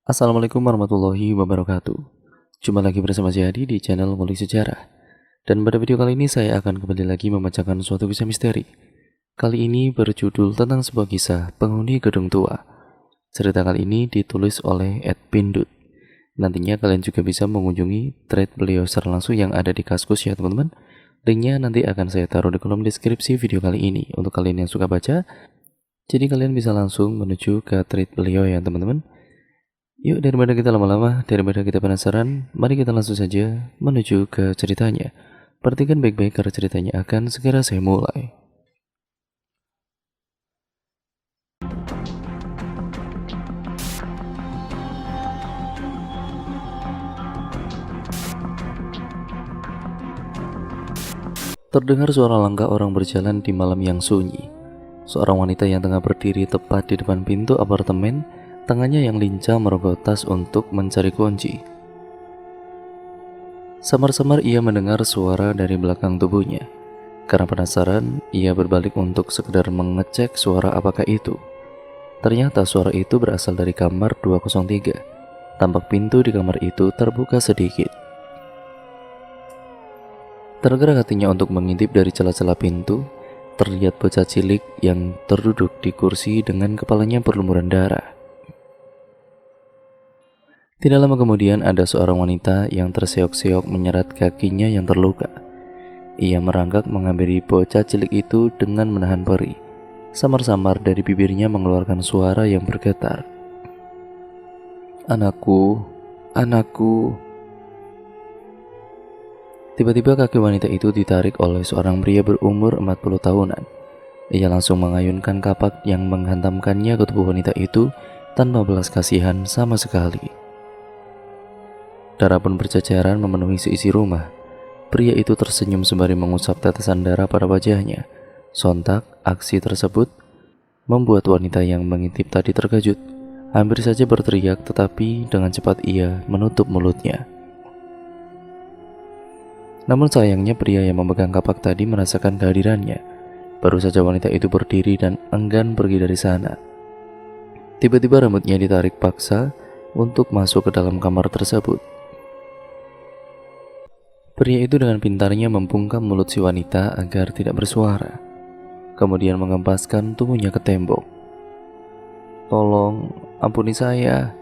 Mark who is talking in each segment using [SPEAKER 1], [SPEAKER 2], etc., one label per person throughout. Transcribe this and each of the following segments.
[SPEAKER 1] Assalamualaikum warahmatullahi wabarakatuh. Jumpa lagi bersama Jadi di channel Ngulik Sejarah. Dan pada video kali ini saya akan kembali lagi membacakan suatu kisah misteri. Kali ini berjudul tentang sebuah kisah penghuni gedung tua. Cerita kali ini ditulis oleh Ed Pindut. Nantinya kalian juga bisa mengunjungi thread beliau secara langsung yang ada di Kaskus ya teman-teman. Linknya nanti akan saya taruh di kolom deskripsi video kali ini untuk kalian yang suka baca. Jadi kalian bisa langsung menuju ke thread beliau ya teman-teman. Yuk, daripada kita lama-lama, daripada kita penasaran, mari kita langsung saja menuju ke ceritanya. Perhatikan baik-baik karena ceritanya akan segera saya mulai. Terdengar suara langkah orang berjalan di malam yang sunyi. Seorang wanita yang tengah berdiri tepat di depan pintu apartemen, tangannya yang lincah merogoh tas untuk mencari kunci. Samar-samar ia mendengar suara dari belakang tubuhnya. Karena penasaran, ia berbalik untuk sekedar mengecek suara apakah itu. Ternyata suara itu berasal dari kamar 203. Tampak pintu di kamar itu terbuka sedikit. Tergerak hatinya untuk mengintip dari celah-celah pintu. Terlihat bocah cilik yang terduduk di kursi dengan kepalanya berlumuran darah. Tidak lama kemudian ada seorang wanita yang terseok-seok menyeret kakinya yang terluka. Ia merangkak menghampiri bocah cilik itu dengan menahan perih. Samar-samar dari bibirnya mengeluarkan suara yang bergetar. "Anakku, anakku." Tiba-tiba kaki wanita itu ditarik oleh seorang pria berumur 40 tahunan. Ia langsung mengayunkan kapak yang menghantamkannya ke tubuh wanita itu tanpa belas kasihan sama sekali. Darah pun berceceran memenuhi seisi rumah. Pria itu tersenyum sembari mengusap tetesan darah pada wajahnya. Sontak, aksi tersebut membuat wanita yang mengintip tadi terkejut. Hampir saja berteriak, tetapi dengan cepat ia menutup mulutnya. Namun sayangnya pria yang memegang kapak tadi merasakan kehadirannya. Baru saja wanita itu berdiri dan enggan pergi dari sana. Tiba-tiba rambutnya ditarik paksa untuk masuk ke dalam kamar tersebut. Pria itu dengan pintarnya membungkam mulut si wanita agar tidak bersuara. Kemudian mengempaskan tubuhnya ke tembok. "Tolong, ampuni saya.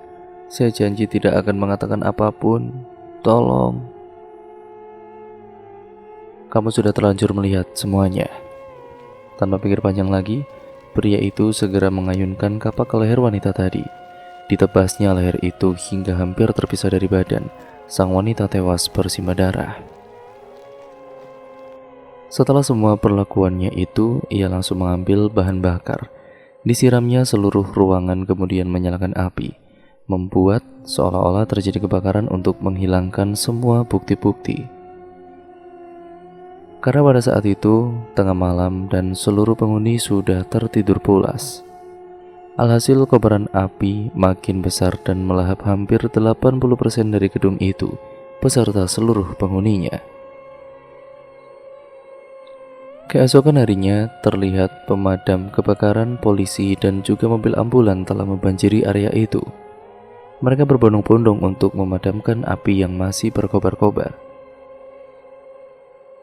[SPEAKER 1] Saya janji tidak akan mengatakan apapun. Tolong." "Kamu sudah terlanjur melihat semuanya." Tanpa pikir panjang lagi, pria itu segera mengayunkan kapak ke leher wanita tadi. Ditebasnya leher itu hingga hampir terpisah dari badan. Sang wanita tewas bersimbah darah. Setelah semua perlakuannya itu, ia langsung mengambil bahan bakar. Disiramnya seluruh ruangan kemudian menyalakan api, membuat seolah-olah terjadi kebakaran untuk menghilangkan semua bukti-bukti. Karena pada saat itu tengah malam dan seluruh penghuni sudah tertidur pulas. Alhasil kobaran api makin besar dan melahap hampir 80% dari gedung itu beserta seluruh penghuninya. Keesokan harinya terlihat pemadam kebakaran, polisi, dan juga mobil ambulan telah membanjiri area itu. Mereka berbondong-bondong untuk memadamkan api yang masih berkobar-kobar.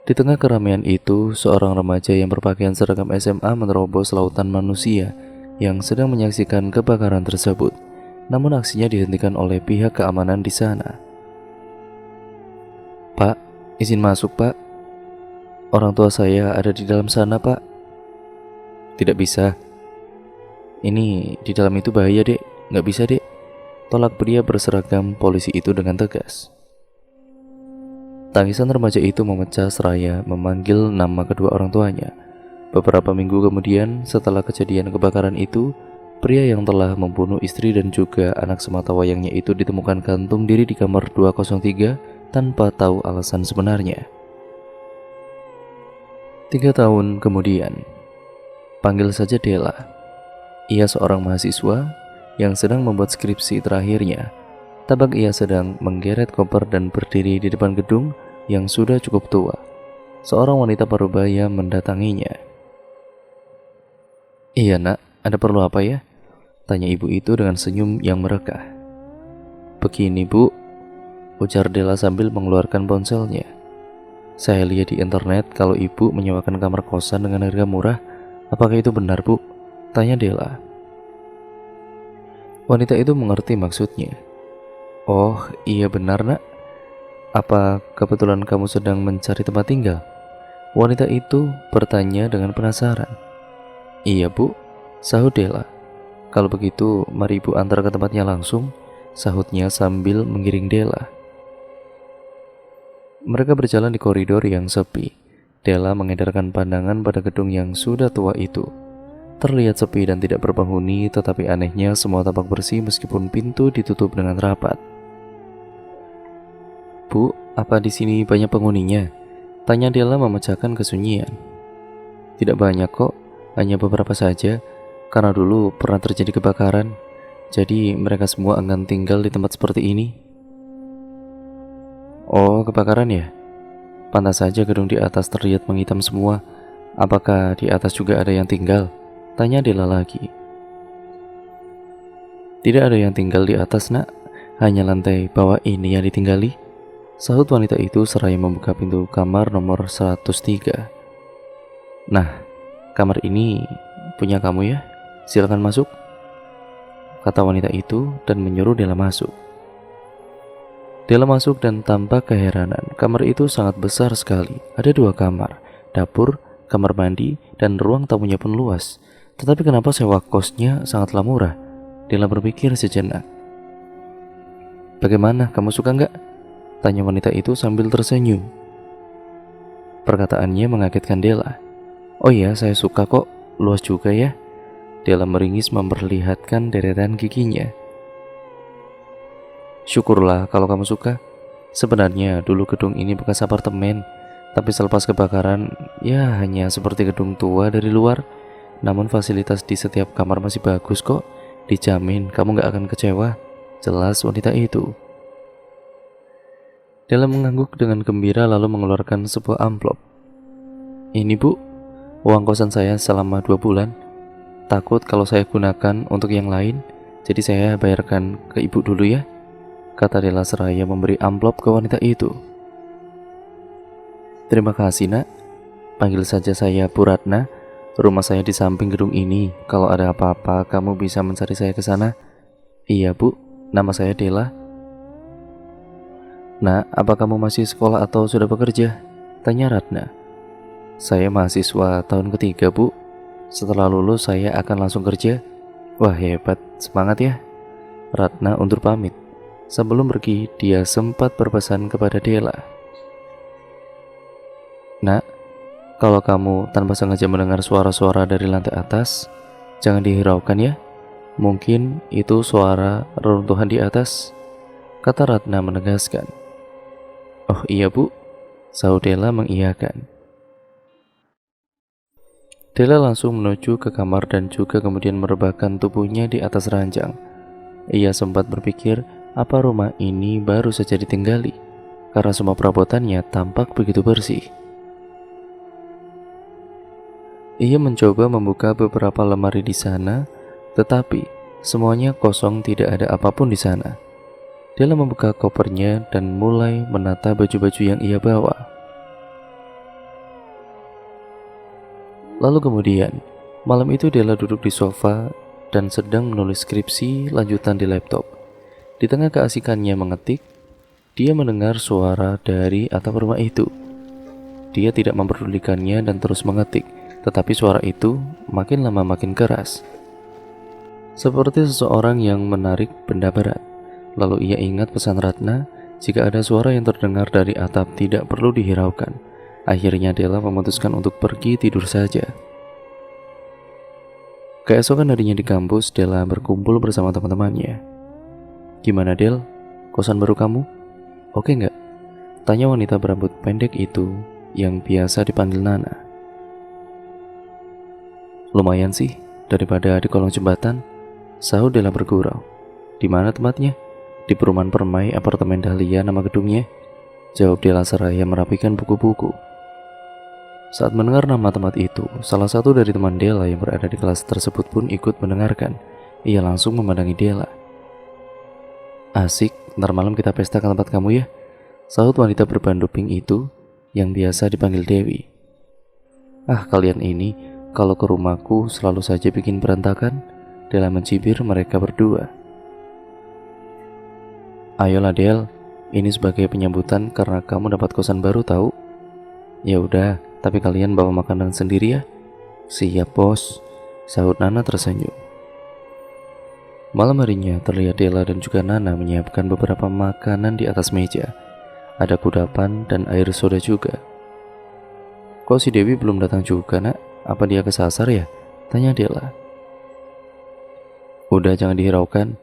[SPEAKER 1] Di tengah keramaian itu, seorang remaja yang berpakaian seragam SMA menerobos lautan manusia yang sedang menyaksikan kebakaran tersebut. Namun aksinya dihentikan oleh pihak keamanan di sana. "Pak, izin masuk Pak. Orang tua saya ada di dalam sana Pak." "Tidak bisa. Ini di dalam itu bahaya Dek. Nggak bisa Dek," tolak pria berseragam polisi itu dengan tegas. Tangisan remaja itu memecah seraya memanggil nama kedua orang tuanya. Beberapa minggu kemudian, setelah kejadian kebakaran itu, pria yang telah membunuh istri dan juga anak sematawayangnya itu ditemukan gantung diri di kamar 203 tanpa tahu alasan sebenarnya. 3 tahun kemudian, panggil saja Della. Ia seorang mahasiswa yang sedang membuat skripsi terakhirnya. Tampak ia sedang menggeret koper dan berdiri di depan gedung yang sudah cukup tua. Seorang wanita parubaya mendatanginya. "Iya nak, ada perlu apa ya?" tanya ibu itu dengan senyum yang merekah. Begini bu, ujar Della sambil mengeluarkan ponselnya. Saya lihat di internet kalau ibu menyewakan kamar kosan dengan harga murah. Apakah itu benar bu? Tanya Della. Wanita itu mengerti maksudnya. Oh iya benar nak. Apa kebetulan kamu sedang mencari tempat tinggal? Wanita itu bertanya dengan penasaran. Iya bu, sahut Della. Kalau begitu mari ibu antar ke tempatnya langsung, sahutnya sambil mengiring Della. Mereka berjalan di koridor yang sepi. Della mengedarkan pandangan pada gedung yang sudah tua itu. Terlihat sepi dan tidak berpenghuni, tetapi anehnya semua tampak bersih meskipun pintu ditutup dengan rapat. Bu, apa di sini banyak penghuninya? Tanya Della memecahkan kesunyian. Tidak banyak kok, hanya beberapa saja, karena dulu pernah terjadi kebakaran. Jadi mereka semua enggan tinggal di tempat seperti ini. Oh, kebakaran ya? Pantas saja gedung di atas terlihat menghitam semua. Apakah di atas juga ada yang tinggal? Tanya Della lagi. Tidak ada yang tinggal di atas nak, hanya lantai bawah ini yang ditinggali, sahut wanita itu seraya membuka pintu kamar nomor 103. Nah, kamar ini punya kamu ya? Silakan masuk, kata wanita itu dan menyuruh Della masuk. Della masuk dan tanpa keheranan, kamar itu sangat besar sekali. Ada 2 kamar, dapur, kamar mandi, dan ruang tamunya pun luas. Tetapi kenapa sewa kosnya sangatlah murah? Della berpikir sejenak. Bagaimana, kamu suka nggak? Tanya wanita itu sambil tersenyum. Perkataannya mengagetkan Della. Oh iya, saya suka kok, luas juga ya. Della meringis memperlihatkan deretan giginya. Syukurlah kalau kamu suka. Sebenarnya dulu gedung ini bekas apartemen, tapi selepas kebakaran, ya hanya seperti gedung tua dari luar. Namun fasilitas di setiap kamar masih bagus kok. Dijamin kamu gak akan kecewa, jelas wanita itu. Della mengangguk dengan gembira lalu mengeluarkan sebuah amplop. Ini bu, uang kosan saya selama 2 bulan. Takut kalau saya gunakan untuk yang lain, jadi saya bayarkan ke ibu dulu ya, kata Della seraya memberi amplop ke wanita itu. Terima kasih nak, panggil saja saya Bu Ratna. Rumah saya di samping gedung ini. Kalau ada apa-apa kamu bisa mencari saya ke sana. Iya bu, nama saya Della. Nah, apa kamu masih sekolah atau sudah bekerja? Tanya Ratna. Saya mahasiswa tahun ketiga bu. Setelah lulus saya akan langsung kerja. Wah hebat, semangat ya. Ratna undur pamit. Sebelum pergi, dia sempat berpesan kepada Della. Nak, kalau kamu tanpa sengaja mendengar suara-suara dari lantai atas, jangan dihiraukan ya. Mungkin itu suara reruntuhan di atas, kata Ratna menegaskan. Oh iya bu, sahut Della mengiyakan. Della langsung menuju ke kamar dan juga kemudian merebahkan tubuhnya di atas ranjang. Ia sempat berpikir apa rumah ini baru saja ditinggali, karena semua perabotannya tampak begitu bersih. Ia mencoba membuka beberapa lemari di sana, tetapi semuanya kosong, tidak ada apapun di sana. Della membuka kopernya dan mulai menata baju-baju yang ia bawa. Lalu kemudian, malam itu Della duduk di sofa dan sedang menulis skripsi lanjutan di laptop. Di tengah keasikannya mengetik, dia mendengar suara dari atap rumah itu. Dia tidak memperdulikannya dan terus mengetik, tetapi suara itu makin lama makin keras. Seperti seseorang yang menarik benda berat. Lalu ia ingat pesan Ratna, jika ada suara yang terdengar dari atap tidak perlu dihiraukan. Akhirnya Della memutuskan untuk pergi tidur saja. Keesokan harinya di kampus, Della berkumpul bersama teman-temannya. Gimana Del, kosan baru kamu? Oke nggak? Tanya wanita berambut pendek itu yang biasa dipanggil Nana. Lumayan sih, daripada di kolong jembatan, sahut Della bergurau. Di mana tempatnya? Di perumahan Permai, apartemen Dahlia nama gedungnya, jawab Della seraya merapikan buku-buku. Saat mendengar nama tempat itu, salah satu dari teman Della yang berada di kelas tersebut pun ikut mendengarkan. Ia langsung memandangi Della. Asik, ntar malam kita pesta ke tempat kamu ya, sahut wanita berbandu pink itu yang biasa dipanggil Dewi. Ah, kalian ini kalau ke rumahku selalu saja bikin berantakan. Della mencibir mereka berdua. Ayolah Del, ini sebagai penyambutan karena kamu dapat kosan baru tahu. Ya udah, tapi kalian bawa makanan sendiri ya. Siap bos, sahut Nana tersenyum. Malam harinya terlihat Della dan juga Nana menyiapkan beberapa makanan di atas meja. Ada kudapan dan air soda juga. Kok si Dewi belum datang juga nak? Apa dia kesasar ya? Tanya Della. Udah jangan dihiraukan,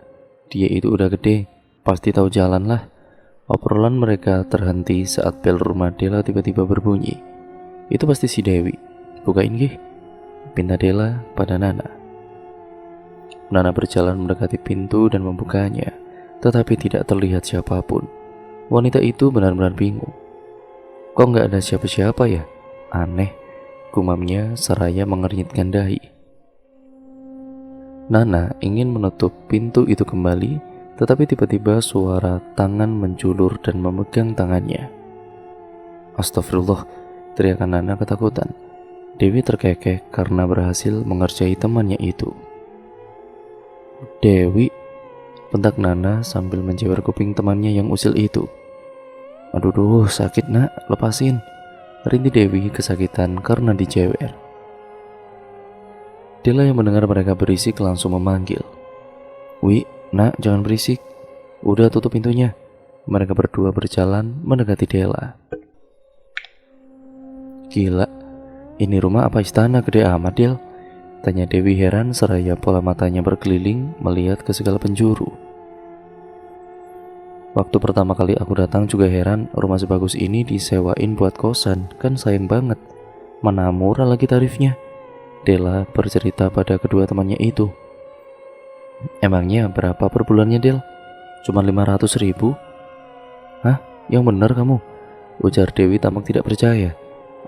[SPEAKER 1] dia itu udah gede, pasti tahu jalan lah. Obrolan mereka terhenti saat bel rumah Della tiba-tiba berbunyi. Itu pasti si Dewi. Bukain gih, pinta Della pada Nana. Nana berjalan mendekati pintu dan membukanya, tetapi tidak terlihat siapapun. Wanita itu benar-benar bingung. Kok nggak ada siapa-siapa ya? Aneh, gumamnya seraya mengernyitkan dahi. Nana ingin menutup pintu itu kembali, tetapi tiba-tiba suara tangan menjulur dan memegang tangannya. Astagfirullah, teriakan Nana ketakutan. Dewi terkekeh karena berhasil mengerjai temannya itu. Dewi, bentak Nana sambil menjewer kuping temannya yang usil itu. Aduh, sakit nak, lepasin. Rintih Dewi kesakitan karena dijewer. Della yang mendengar mereka berisik langsung memanggil. Wi, nak jangan berisik. Udah tutup pintunya. Mereka berdua berjalan mendekati Della. Gila, ini rumah apa istana gede amat Del? Tanya Dewi heran seraya pola matanya berkeliling melihat ke segala penjuru. Waktu pertama kali aku datang juga heran, rumah sebagus ini disewain buat kosan, kan sayang banget. Mana murah lagi tarifnya. Della bercerita pada kedua temannya itu. Emangnya berapa per bulannya Del? Cuma 500.000? Hah? Yang benar kamu? Ujar Dewi tampak tidak percaya.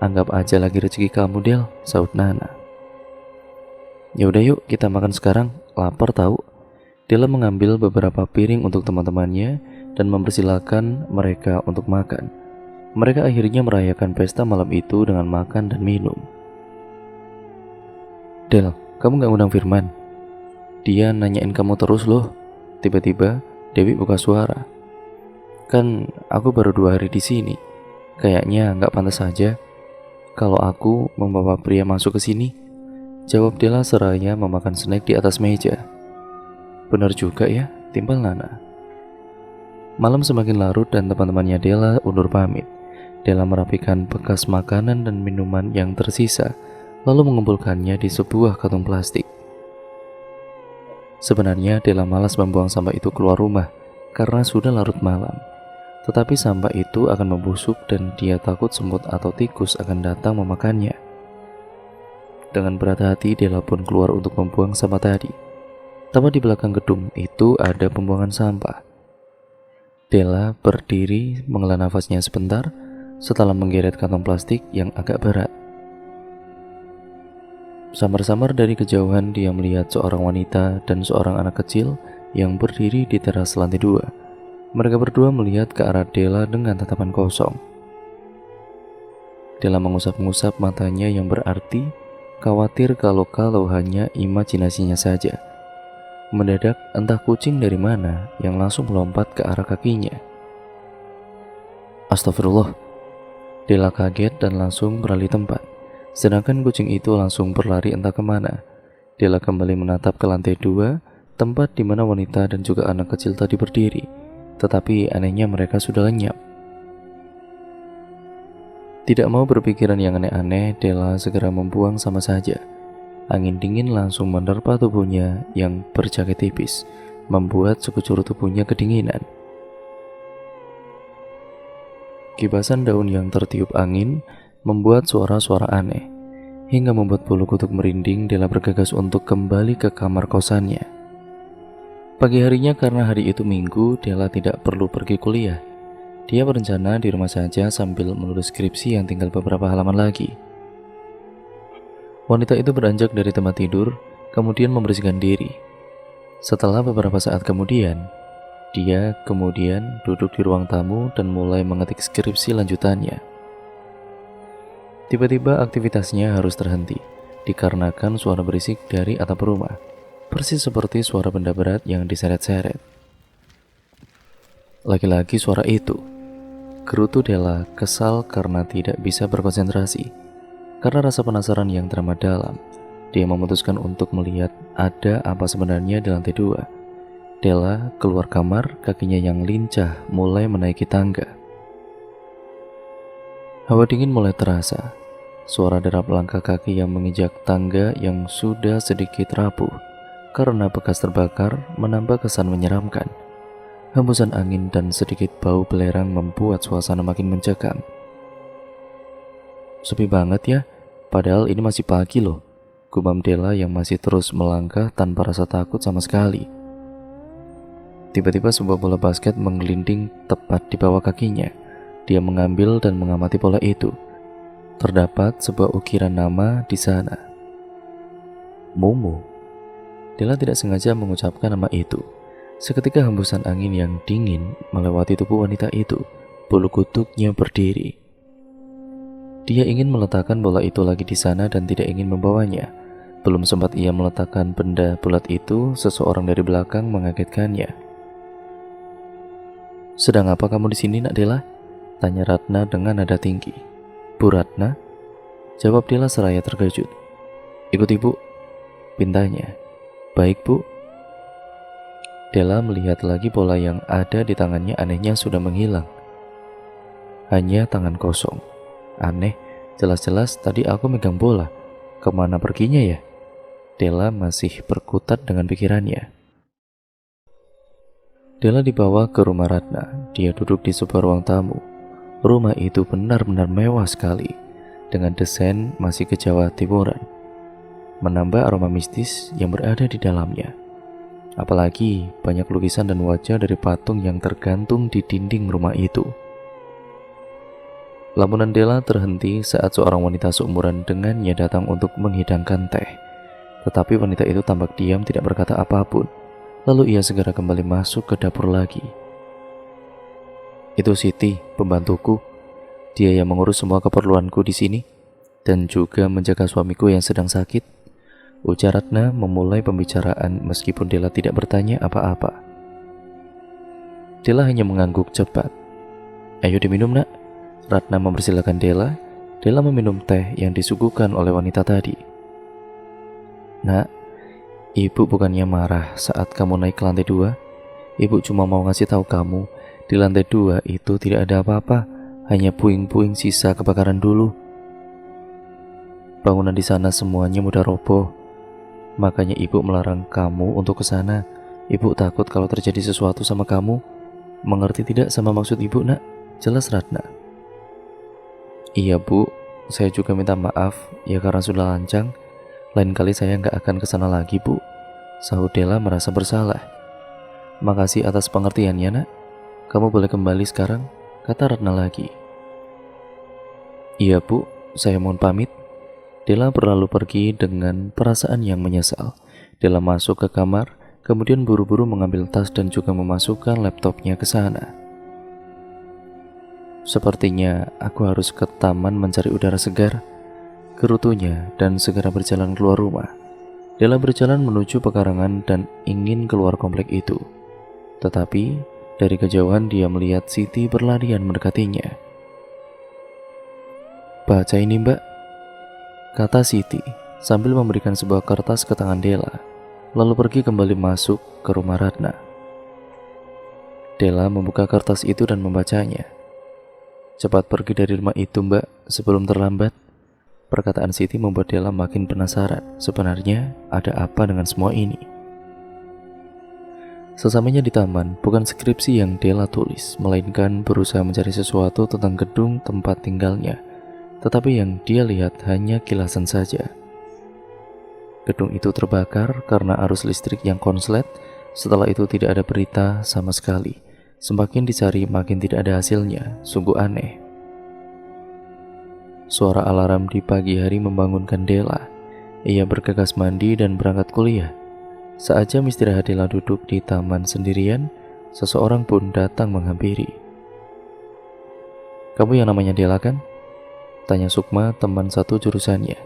[SPEAKER 1] Anggap aja lagi rezeki kamu Del, sahut Nana. Ya udah yuk kita makan sekarang, lapar tahu. Della mengambil beberapa piring untuk teman-temannya dan mempersilahkan mereka untuk makan. Mereka akhirnya merayakan pesta malam itu dengan makan dan minum. Del, kamu gak ngundang Firman? Dia nanyain kamu terus loh. Tiba-tiba Dewi buka suara. Kan aku baru 2 hari di sini. Kayaknya gak pantas saja kalau aku membawa pria masuk ke sini. Jawab Della seraya memakan snack di atas meja. Benar juga ya, timpal Nana. Malam semakin larut dan teman-temannya Della undur pamit. Della merapikan bekas makanan dan minuman yang tersisa, lalu mengumpulkannya di sebuah kantong plastik. Sebenarnya Della malas membuang sampah itu keluar rumah karena sudah larut malam. Tetapi sampah itu akan membusuk dan dia takut semut atau tikus akan datang memakannya. Dengan berat hati Della pun keluar untuk membuang sampah tadi. Tepat di belakang gedung itu ada pembuangan sampah. Della berdiri menghela nafasnya sebentar setelah menggeret kantong plastik yang agak berat. Samar-samar dari kejauhan dia melihat seorang wanita dan seorang anak kecil yang berdiri di teras lantai 2. Mereka berdua melihat ke arah Della dengan tatapan kosong. Della mengusap-ngusap matanya yang berarti khawatir kalau hanya imajinasinya saja. Mendadak entah kucing dari mana yang langsung melompat ke arah kakinya. Astagfirullah. Della kaget dan langsung beralih tempat. Sedangkan kucing itu langsung berlari entah kemana. Della kembali menatap ke lantai 2, tempat di mana wanita dan juga anak kecil tadi berdiri. Tetapi anehnya mereka sudah lenyap. Tidak mau berpikiran yang aneh-aneh, Della segera membuang sama saja. Angin dingin langsung menerpa tubuhnya yang berjaket tipis, membuat sekujur tubuhnya kedinginan. Kibasan daun yang tertiup angin membuat suara-suara aneh, hingga membuat bulu kuduk merinding. Della bergegas untuk kembali ke kamar kosannya. Pagi harinya karena hari itu Minggu, Della tidak perlu pergi kuliah. Dia berencana di rumah saja sambil menulis skripsi yang tinggal beberapa halaman lagi. Wanita itu beranjak dari tempat tidur, kemudian membersihkan diri. Setelah beberapa saat kemudian, Dia kemudian duduk di ruang tamu dan mulai mengetik skripsi lanjutannya. Tiba-tiba aktivitasnya harus terhenti, dikarenakan suara berisik dari atap rumah, persis seperti suara benda berat yang diseret-seret. Lagi-lagi suara itu. Gerutu Della kesal karena tidak bisa berkonsentrasi. Karena rasa penasaran yang teramat dalam, dia memutuskan untuk melihat ada apa sebenarnya di lantai 2. Della keluar kamar, kakinya yang lincah mulai menaiki tangga. Hawa dingin mulai terasa. Suara derap langkah kaki yang menginjak tangga yang sudah sedikit rapuh karena bekas terbakar menambah kesan menyeramkan. Hembusan angin dan sedikit bau belerang membuat suasana makin mencekam. Sepi banget ya, padahal ini masih pagi loh, gumam Della yang masih terus melangkah tanpa rasa takut sama sekali. Tiba-tiba sebuah bola basket menggelinding tepat di bawah kakinya. Dia mengambil dan mengamati bola itu. Terdapat sebuah ukiran nama di sana. Momo. Della tidak sengaja mengucapkan nama itu. Seketika hembusan angin yang dingin melewati tubuh wanita itu. Bulu kuduknya berdiri. Dia ingin meletakkan bola itu lagi di sana dan tidak ingin membawanya. Belum sempat ia meletakkan benda bulat itu, seseorang dari belakang mengagetkannya. "Sedang apa kamu di sini, Nak Della?" tanya Ratna dengan nada tinggi. "Bu Ratna?" jawab Della seraya terkejut. "Ikut ibu," pintanya. "Baik, Bu." Della melihat lagi bola yang ada di tangannya, anehnya sudah menghilang. Hanya tangan kosong. Aneh, jelas-jelas tadi aku megang bola. Kemana perginya ya? Della masih berkutat dengan pikirannya. Della dibawa ke rumah Ratna. Dia duduk di sebuah ruang tamu. Rumah itu benar-benar mewah sekali, dengan desain masih ke Jawa Timuran, menambah aroma mistis yang berada di dalamnya. Apalagi banyak lukisan dan wajah dari patung yang tergantung di dinding rumah itu. Lamunan Della terhenti saat seorang wanita seumuran dengannya datang untuk menghidangkan teh. Tetapi wanita itu tampak diam, tidak berkata apapun. Lalu ia segera kembali masuk ke dapur lagi. "Itu Siti, pembantuku. Dia yang mengurus semua keperluanku di sini dan juga menjaga suamiku yang sedang sakit," ujar Ratna memulai pembicaraan meskipun Della tidak bertanya apa-apa. Della hanya mengangguk cepat. "Ayo diminum, Nak." Ratna mempersilahkan Della. Della meminum teh yang disuguhkan oleh wanita tadi. "Nak, ibu bukannya marah saat kamu naik ke lantai 2. Ibu cuma mau ngasih tahu kamu, di lantai 2 itu tidak ada apa-apa, hanya puing-puing sisa kebakaran dulu. Bangunan di sana semuanya mudah roboh. Makanya ibu melarang kamu untuk ke sana. Ibu takut kalau terjadi sesuatu sama kamu. Mengerti tidak sama maksud ibu, Nak?" jelas Ratna. "Iya, Bu. Saya juga minta maaf ya karena sudah lancang. Lain kali saya nggak akan ke sana lagi, Bu," sahut Della merasa bersalah. "Makasih atas pengertiannya, Nak. Kamu boleh kembali sekarang," kata Ratna lagi. "Iya, Bu. Saya mohon pamit." Della berlalu pergi dengan perasaan yang menyesal. Della masuk ke kamar, kemudian buru-buru mengambil tas dan juga memasukkan laptopnya ke sana. "Sepertinya aku harus ke taman mencari udara segar," gerutunya dan segera berjalan keluar rumah. Della berjalan menuju pekarangan dan ingin keluar komplek itu. Tetapi dari kejauhan dia melihat Siti berlarian mendekatinya. "Baca ini, Mbak," kata Siti sambil memberikan sebuah kertas ke tangan Della, lalu pergi kembali masuk ke rumah Ratna. Della membuka kertas itu dan membacanya. "Cepat pergi dari rumah itu, Mbak, sebelum terlambat." Perkataan Siti membuat Della makin penasaran. Sebenarnya ada apa dengan semua ini? Sesamanya di taman, bukan skripsi yang Della tulis, melainkan berusaha mencari sesuatu tentang gedung tempat tinggalnya. Tetapi yang dia lihat hanya kilasan saja. Gedung itu terbakar karena arus listrik yang konslet. Setelah itu tidak ada berita sama sekali. Semakin dicari makin tidak ada hasilnya. Sungguh aneh. Suara alarm di pagi hari membangunkan Della. Ia bergegas mandi dan berangkat kuliah. Saat jam istirahat Della duduk di taman sendirian, seseorang pun datang menghampiri. "Kamu yang namanya Dela kan?" tanya Sukma, teman satu jurusannya.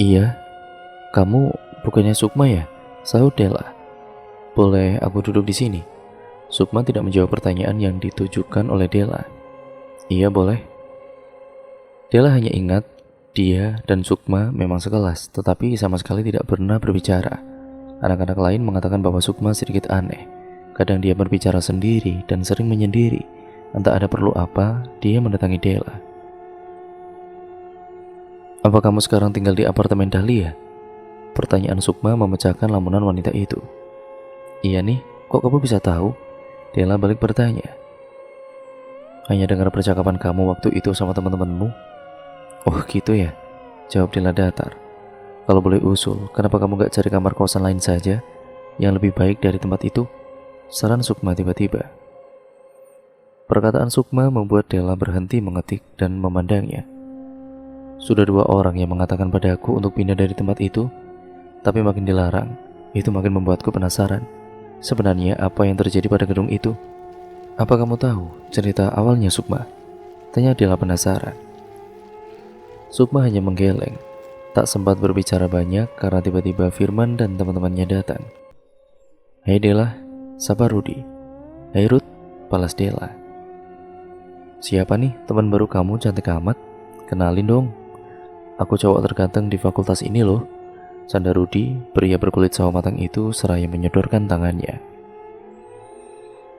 [SPEAKER 1] "Iya, kamu bukannya Sukma ya?" sahut Dela. "Boleh aku duduk di sini?" Sukma tidak menjawab pertanyaan yang ditujukan oleh Dela. "Iya, boleh." Dela hanya ingat dia dan Sukma memang sekelas, tetapi sama sekali tidak pernah berbicara. Anak-anak lain mengatakan bahwa Sukma sedikit aneh. Kadang dia berbicara sendiri dan sering menyendiri. Entah ada perlu apa, dia mendatangi Dela. "Apa kamu sekarang tinggal di apartemen Dahlia?" Pertanyaan Sukma memecahkan lamunan wanita itu. "Iya nih, kok kamu bisa tahu?" Dela balik bertanya. "Hanya dengar percakapan kamu waktu itu sama teman-temanmu." "Oh gitu ya," jawab Dela datar. "Kalau boleh usul, kenapa kamu gak cari kamar kosan lain saja yang lebih baik dari tempat itu?" saran Sukma tiba-tiba. Perkataan Sukma membuat Dela berhenti mengetik dan memandangnya. "Sudah 2 orang yang mengatakan padaku untuk pindah dari tempat itu, tapi makin dilarang. Itu makin membuatku penasaran. Sebenarnya apa yang terjadi pada gedung itu?" "Apa kamu tahu cerita awalnya, Sukma?" tanya Dela penasaran. Sukma hanya menggeleng. Tak sempat berbicara banyak karena tiba-tiba Firman dan teman-temannya datang. "Hei Dela," sapa Rudi. "Hei Ruth," balas Dela. "Siapa nih teman baru kamu cantik amat? Kenalin dong. Aku cowok terganteng di fakultas ini loh," sanda Rudi, pria berkulit sawo matang itu seraya menyodorkan tangannya.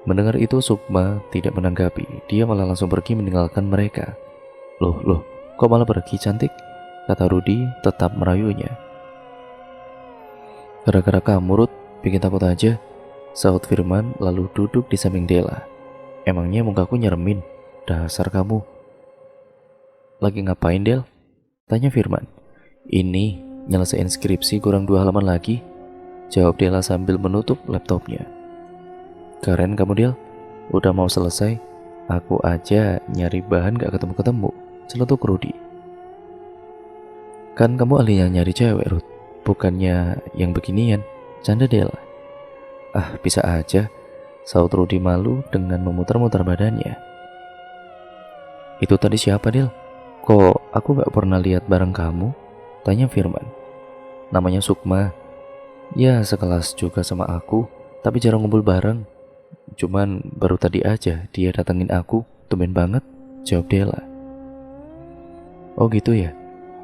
[SPEAKER 1] Mendengar itu Sukma tidak menanggapi, dia malah langsung pergi meninggalkan mereka. Loh, kok malah pergi cantik?" kata Rudi tetap merayunya. "Gara-gara kamu Ruth, bikin takut aja," sahut Firman lalu duduk di samping Dela. "Emangnya mukaku nyeremin? Dasar kamu." "Lagi ngapain Del?" tanya Firman. "Ini, nyelesain skripsi kurang 2 halaman lagi," jawab Dela sambil menutup laptopnya. "Keren kamu Del, udah mau selesai. Aku aja nyari bahan gak ketemu-ketemu," celetuk Rudi. "Kan kamu ahlinya nyari cewek Ruth, bukannya yang beginian," canda Dela. "Ah, bisa aja," sahut Rudi malu dengan memutar-mutar badannya. "Itu tadi siapa Del? Kok aku gak pernah lihat bareng kamu?" tanya Firman. "Namanya Sukma. Ya sekelas juga sama aku, tapi jarang ngumpul bareng. Cuman baru tadi aja dia datengin aku, tumben banget," jawab Dela. "Oh gitu ya,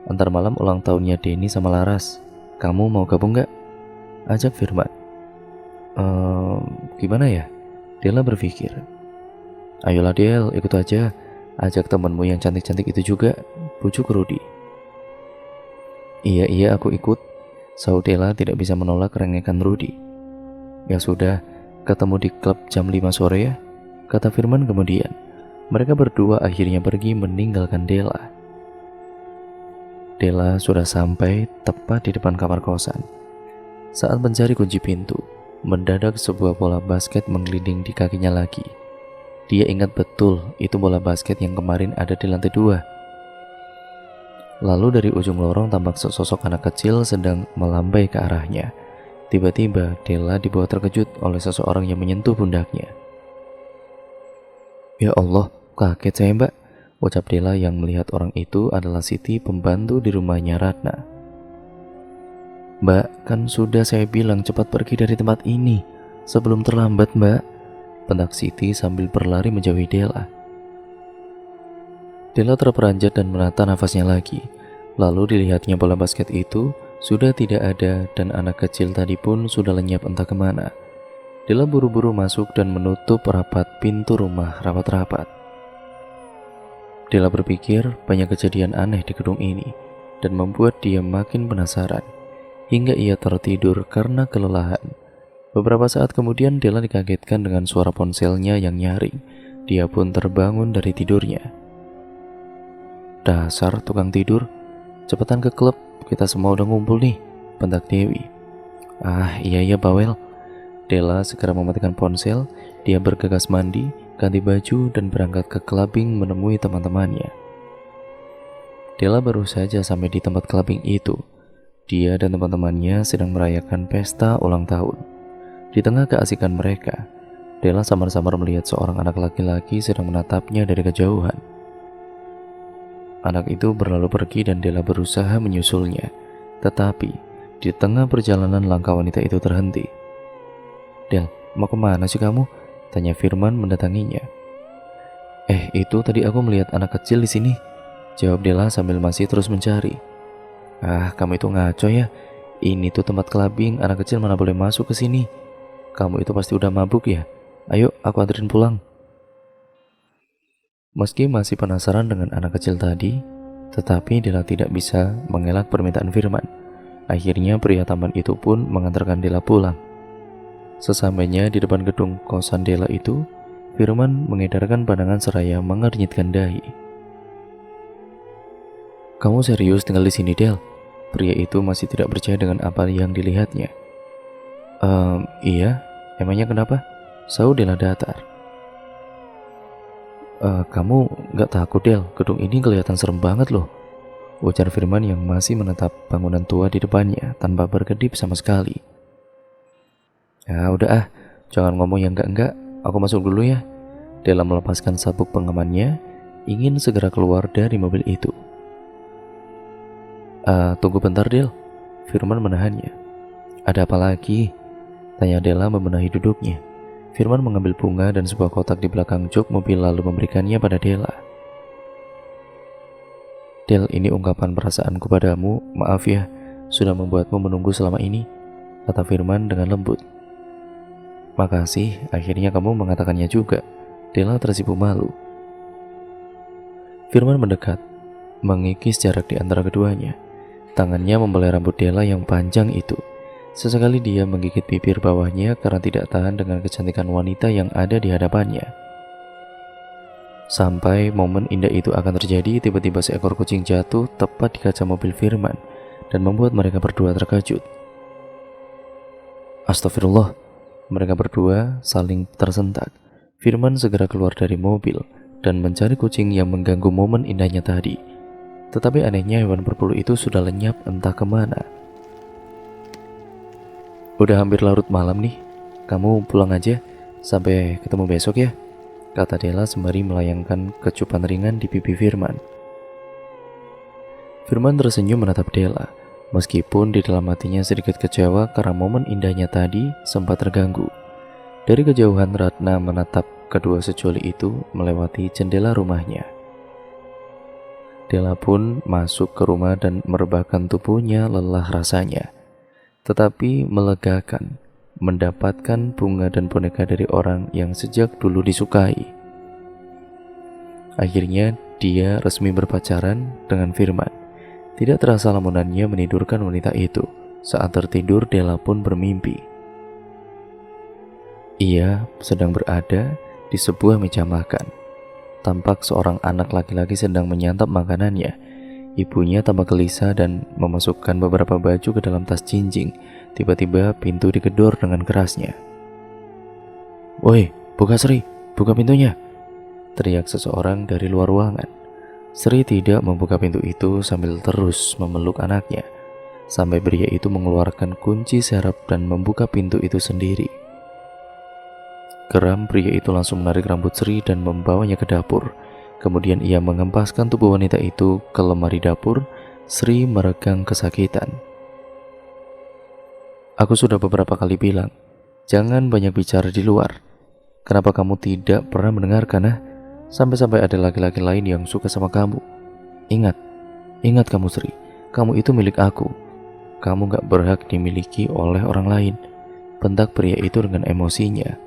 [SPEAKER 1] antar malam ulang tahunnya Denny sama Laras. Kamu mau gabung gak?" ajak Firman. Gimana ya?" Dela berpikir. "Ayolah Del, ikut aja. Ajak temenmu yang cantik-cantik itu juga," bujuk Rudi. Iya aku ikut," sahut Dela tidak bisa menolak kerengekan Rudi. "Ya sudah, ketemu di klub jam 5 sore ya," kata Firman kemudian. Mereka berdua akhirnya pergi meninggalkan Dela. Dela sudah sampai tepat di depan kamar kosan. Saat mencari kunci pintu, mendadak sebuah bola basket menggelinding di kakinya lagi. Dia ingat betul itu bola basket yang kemarin ada di lantai 2. Lalu dari ujung lorong tampak sesosok anak kecil sedang melambai ke arahnya. Tiba-tiba Dela dibawa terkejut oleh seseorang yang menyentuh pundaknya. "Ya Allah, kaget saya Mbak," ucap Dela yang melihat orang itu adalah Siti, pembantu di rumahnya Ratna. "Mbak, kan sudah saya bilang cepat pergi dari tempat ini sebelum terlambat Mbak," bentak Siti sambil berlari menjauhi Dela. Dela terperanjat dan menata nafasnya lagi. Lalu dilihatnya bola basket itu sudah tidak ada dan anak kecil tadi pun sudah lenyap entah kemana. Dela buru-buru masuk dan menutup rapat pintu rumah rapat-rapat. Dela berpikir banyak kejadian aneh di gedung ini dan membuat dia makin penasaran hingga ia tertidur karena kelelahan. Beberapa saat kemudian Dela dikagetkan dengan suara ponselnya yang nyaring. Dia pun terbangun dari tidurnya. "Dasar tukang tidur, cepetan ke klub, kita semua udah ngumpul nih," bentak Dewi. "Ah iya bawel." Dela segera mematikan ponsel. Dia bergegas mandi, ganti baju dan berangkat ke clubbing menemui teman-temannya. Dela baru saja sampai di tempat clubbing itu. Dia dan teman-temannya sedang merayakan pesta ulang tahun. Di tengah keasikan mereka, Della samar-samar melihat seorang anak laki-laki sedang menatapnya dari kejauhan. Anak itu berlalu pergi dan Della berusaha menyusulnya. Tetapi, di tengah perjalanan langkah wanita itu terhenti. "Del, mau kemana sih kamu?" tanya Firman mendatanginya. Itu tadi aku melihat anak kecil di sini," jawab Della sambil masih terus mencari. "Ah, kamu itu ngaco ya. Ini tuh tempat kelabing, anak kecil mana boleh masuk ke sini. Kamu itu pasti udah mabuk ya. Ayo, aku anterin pulang." Meski masih penasaran dengan anak kecil tadi, tetapi Della tidak bisa mengelak permintaan Firman. Akhirnya pria tampan itu pun mengantarkan Della pulang. Sesampainya di depan gedung kosan Della itu, Firman mengedarkan pandangan seraya mengernyitkan dahi. "Kamu serius tinggal di sini, Del?" Pria itu masih tidak percaya dengan apa yang dilihatnya. Iya, emangnya kenapa?" sahut Della datar. Kamu gak takut, Del? Gedung ini kelihatan serem banget loh," ujar Firman yang masih menatap bangunan tua di depannya tanpa berkedip sama sekali. "Ya udah ah, jangan ngomong yang enggak-enggak, aku masuk dulu ya." Della melepaskan sabuk pengamannya, ingin segera keluar dari mobil itu. Tunggu bentar, Del." Firman menahannya. "Ada apa lagi?" tanya Della membenahi duduknya. Firman mengambil bunga dan sebuah kotak di belakang jok mobil lalu memberikannya pada Della. "Del, ini ungkapan perasaanku padamu. Maaf ya, sudah membuatmu menunggu selama ini," kata Firman dengan lembut. "Makasih, akhirnya kamu mengatakannya juga." Della tersipu malu. Firman mendekat, mengikis jarak di antara keduanya. Tangannya membelai rambut Della yang panjang itu. Sesekali dia menggigit bibir bawahnya karena tidak tahan dengan kecantikan wanita yang ada di hadapannya. Sampai momen indah itu akan terjadi, tiba-tiba seekor kucing jatuh tepat di kaca mobil Firman dan membuat mereka berdua terkejut. Astagfirullah, mereka berdua saling tersentak. Firman segera keluar dari mobil dan mencari kucing yang mengganggu momen indahnya tadi. Tetapi anehnya hewan berbulu itu sudah lenyap entah kemana. "Udah hampir larut malam nih, kamu pulang aja, sampai ketemu besok ya," kata Della sembari melayangkan kecupan ringan di pipi Firman. Firman tersenyum menatap Della, meskipun di dalam hatinya sedikit kecewa karena momen indahnya tadi sempat terganggu. Dari kejauhan Ratna menatap kedua sejoli itu melewati jendela rumahnya. Della pun masuk ke rumah dan merebahkan tubuhnya lelah rasanya. Tetapi melegakan mendapatkan bunga dan boneka dari orang yang sejak dulu disukai. Akhirnya dia resmi berpacaran dengan Firman. Tidak terasa lamunannya menidurkan wanita itu. Saat tertidur, Della pun bermimpi. Ia sedang berada di sebuah meja makan. Tampak seorang anak laki-laki sedang menyantap makanannya. Ibunya tampak gelisah dan memasukkan beberapa baju ke dalam tas jinjing. Tiba-tiba pintu digedor dengan kerasnya. "Woi, buka Sri, buka pintunya!" teriak seseorang dari luar ruangan. Sri tidak membuka pintu itu sambil terus memeluk anaknya, sampai pria itu mengeluarkan kunci serep dan membuka pintu itu sendiri. Geram, pria itu langsung menarik rambut Sri dan membawanya ke dapur. Kemudian ia mengempaskan tubuh wanita itu ke lemari dapur. Sri meregang kesakitan. "Aku sudah beberapa kali bilang, jangan banyak bicara di luar. Kenapa kamu tidak pernah mendengarkan, Sampai-sampai ada laki-laki lain yang suka sama kamu. Ingat kamu Sri, kamu itu milik aku. Kamu gak berhak dimiliki oleh orang lain," bentak pria itu dengan emosinya.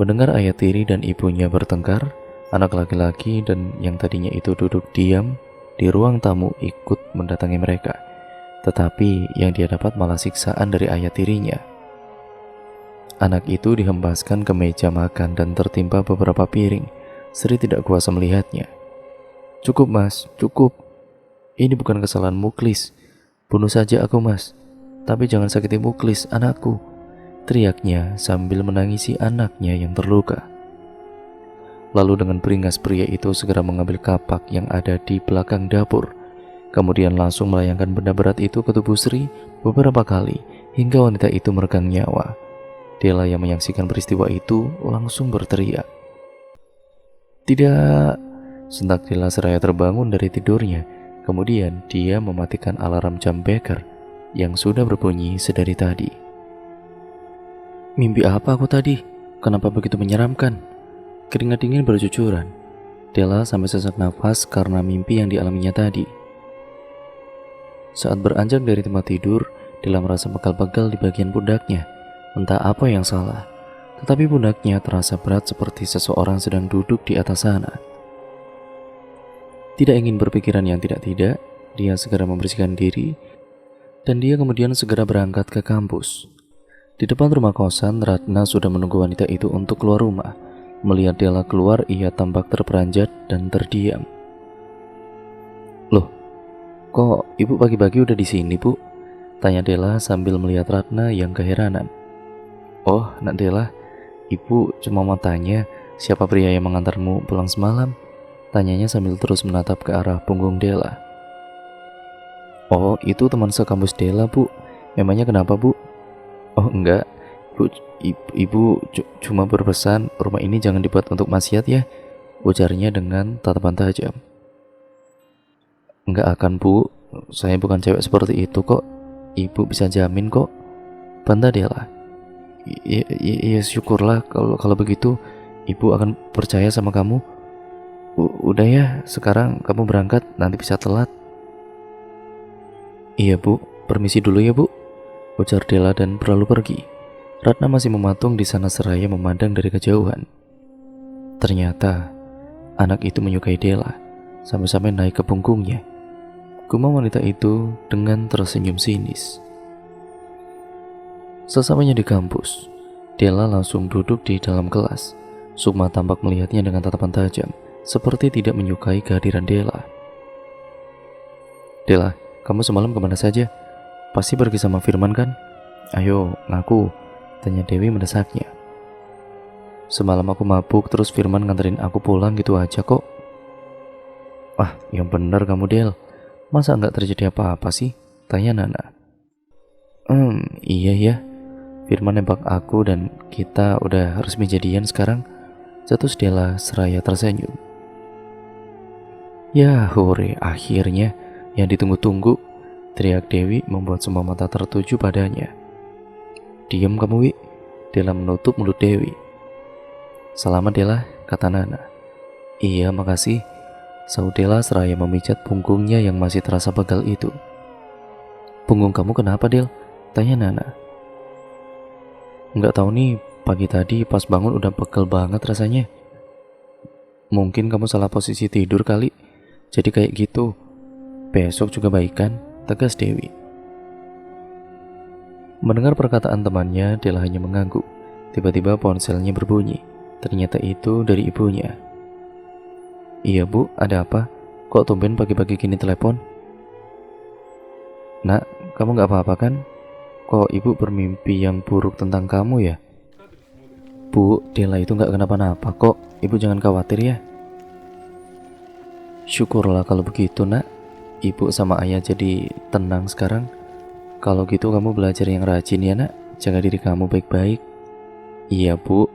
[SPEAKER 1] Mendengar ayah tiri dan ibunya bertengkar, anak laki-laki dan yang tadinya itu duduk diam di ruang tamu ikut mendatangi mereka. Tetapi yang dia dapat malah siksaan dari ayah tirinya. Anak itu dihempaskan ke meja makan dan tertimpa beberapa piring. Sri tidak kuasa melihatnya. "Cukup mas, cukup. Ini bukan kesalahan Muklis. Bunuh saja aku mas, tapi jangan sakiti Muklis, anakku," teriaknya sambil menangisi anaknya yang terluka. Lalu dengan beringas pria itu segera mengambil kapak yang ada di belakang dapur. Kemudian langsung melayangkan benda berat itu ke tubuh Sri beberapa kali hingga wanita itu meregang nyawa. Della yang menyaksikan peristiwa itu langsung berteriak. "Tidak!" Sentak Della seraya terbangun dari tidurnya. Kemudian dia mematikan alarm jam beker yang sudah berbunyi sedari tadi. "Mimpi apa aku tadi? Kenapa begitu menyeramkan?" Keringat dingin bercucuran. Della sampai sesak nafas karena mimpi yang dialaminya tadi. Saat beranjak dari tempat tidur, Della merasa pegal-pegal di bagian pundaknya. Entah apa yang salah, tetapi pundaknya terasa berat seperti seseorang sedang duduk di atas sana. Tidak ingin berpikiran yang tidak-tidak, dia segera membersihkan diri, dan dia kemudian segera berangkat ke kampus. Di depan rumah kosan, Ratna sudah menunggu wanita itu untuk keluar rumah. Melihat Della keluar, ia tampak terperanjat dan terdiam. "Loh, kok ibu pagi-pagi udah di sini, Bu?" tanya Della sambil melihat Ratna yang keheranan. "Oh, Nak Della, ibu cuma mau tanya siapa pria yang mengantarmu pulang semalam?" tanyanya sambil terus menatap ke arah punggung Della. "Oh, itu teman sekampus Della, Bu. Memangnya kenapa, Bu?" "Oh, enggak, Bu. Ibu cuma berpesan rumah ini jangan dibuat untuk maksiat ya," ujarnya dengan tatapan tajam. "Enggak akan, Bu. Saya bukan cewek seperti itu kok. Ibu bisa jamin kok," bantah Della. Iya, syukurlah kalau begitu ibu akan percaya sama kamu. Udah ya, sekarang kamu berangkat, nanti bisa telat." "Iya, Bu, permisi dulu ya, Bu," ujar Della dan berlalu pergi. Ratna masih mematung di sana seraya memandang dari kejauhan. Ternyata anak itu menyukai Della, sampai-sampai naik ke punggungnya. Gumam wanita itu dengan tersenyum sinis. Sesamanya di kampus, Della langsung duduk di dalam kelas. Sukma tampak melihatnya dengan tatapan tajam, seperti tidak menyukai kehadiran Della. "Della, kamu semalam kemana saja? Pasti pergi sama Firman kan? Ayo, ngaku," tanya Dewi mendesaknya. "Semalam aku mabuk terus Firman nganterin aku pulang gitu aja kok." "Ah, yang bener kamu, Del. Masa nggak terjadi apa-apa sih?" tanya Nana. Iya ya. Firman nembak aku dan kita udah resmi jadian sekarang," cetus Della seraya tersenyum. "Ya hore, akhirnya yang ditunggu-tunggu," teriak Dewi membuat semua mata tertuju padanya. "Diam kamu, Wi," Della menutup mulut Dewi. "Selamat Della," kata Nana. "Iya, makasih," sahut Della seraya memijat punggungnya yang masih terasa pegal itu. "Punggung kamu kenapa, Del?" tanya Nana. "Nggak tahu nih, pagi tadi pas bangun udah pegel banget rasanya." "Mungkin kamu salah posisi tidur kali, jadi kayak gitu. Besok juga baikan," tegas Dewi. Mendengar perkataan temannya, Della hanya mengangguk. Tiba-tiba ponselnya berbunyi. Ternyata itu dari ibunya. "Iya, Bu, ada apa? Kok tumben pagi-pagi gini telepon?" "Nak, kamu nggak apa-apa kan? Kok ibu bermimpi yang buruk tentang kamu ya?" "Bu, Della itu nggak kenapa-napa kok. Ibu jangan khawatir ya." "Syukurlah kalau begitu, Nak. Ibu sama ayah jadi tenang sekarang. Kalau gitu kamu belajar yang rajin ya, Nak. Jaga diri kamu baik-baik." "Iya, Bu.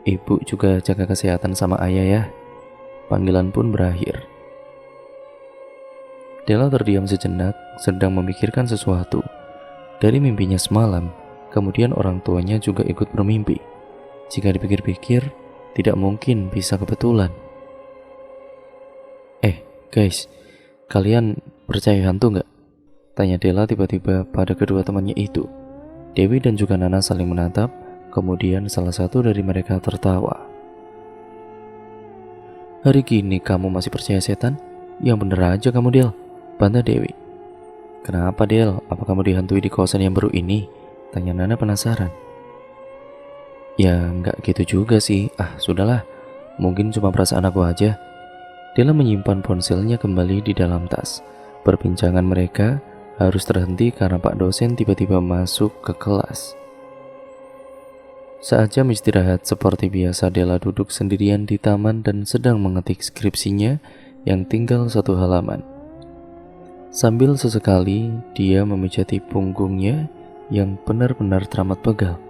[SPEAKER 1] Ibu juga jaga kesehatan sama ayah ya." Panggilan pun berakhir. Della terdiam sejenak, sedang memikirkan sesuatu. Dari mimpinya semalam, kemudian orang tuanya juga ikut bermimpi. Jika dipikir-pikir, tidak mungkin bisa kebetulan. Guys, kalian percaya hantu nggak?" tanya Della tiba-tiba pada kedua temannya itu. Dewi dan juga Nana saling menatap, kemudian salah satu dari mereka tertawa. "Hari gini kamu masih percaya setan? Yang bener aja kamu, Del," bantah Dewi. "Kenapa, Del? Apa kamu dihantui di kosan yang baru ini?" tanya Nana penasaran. "Ya nggak gitu juga sih. Sudahlah. Mungkin cuma perasaan aku aja." Della menyimpan ponselnya kembali di dalam tas. Perbincangan mereka harus terhenti karena Pak dosen tiba-tiba masuk ke kelas. Saat jam istirahat seperti biasa, Della duduk sendirian di taman dan sedang mengetik skripsinya yang tinggal satu halaman. Sambil sesekali dia memijati punggungnya yang benar-benar teramat pegal.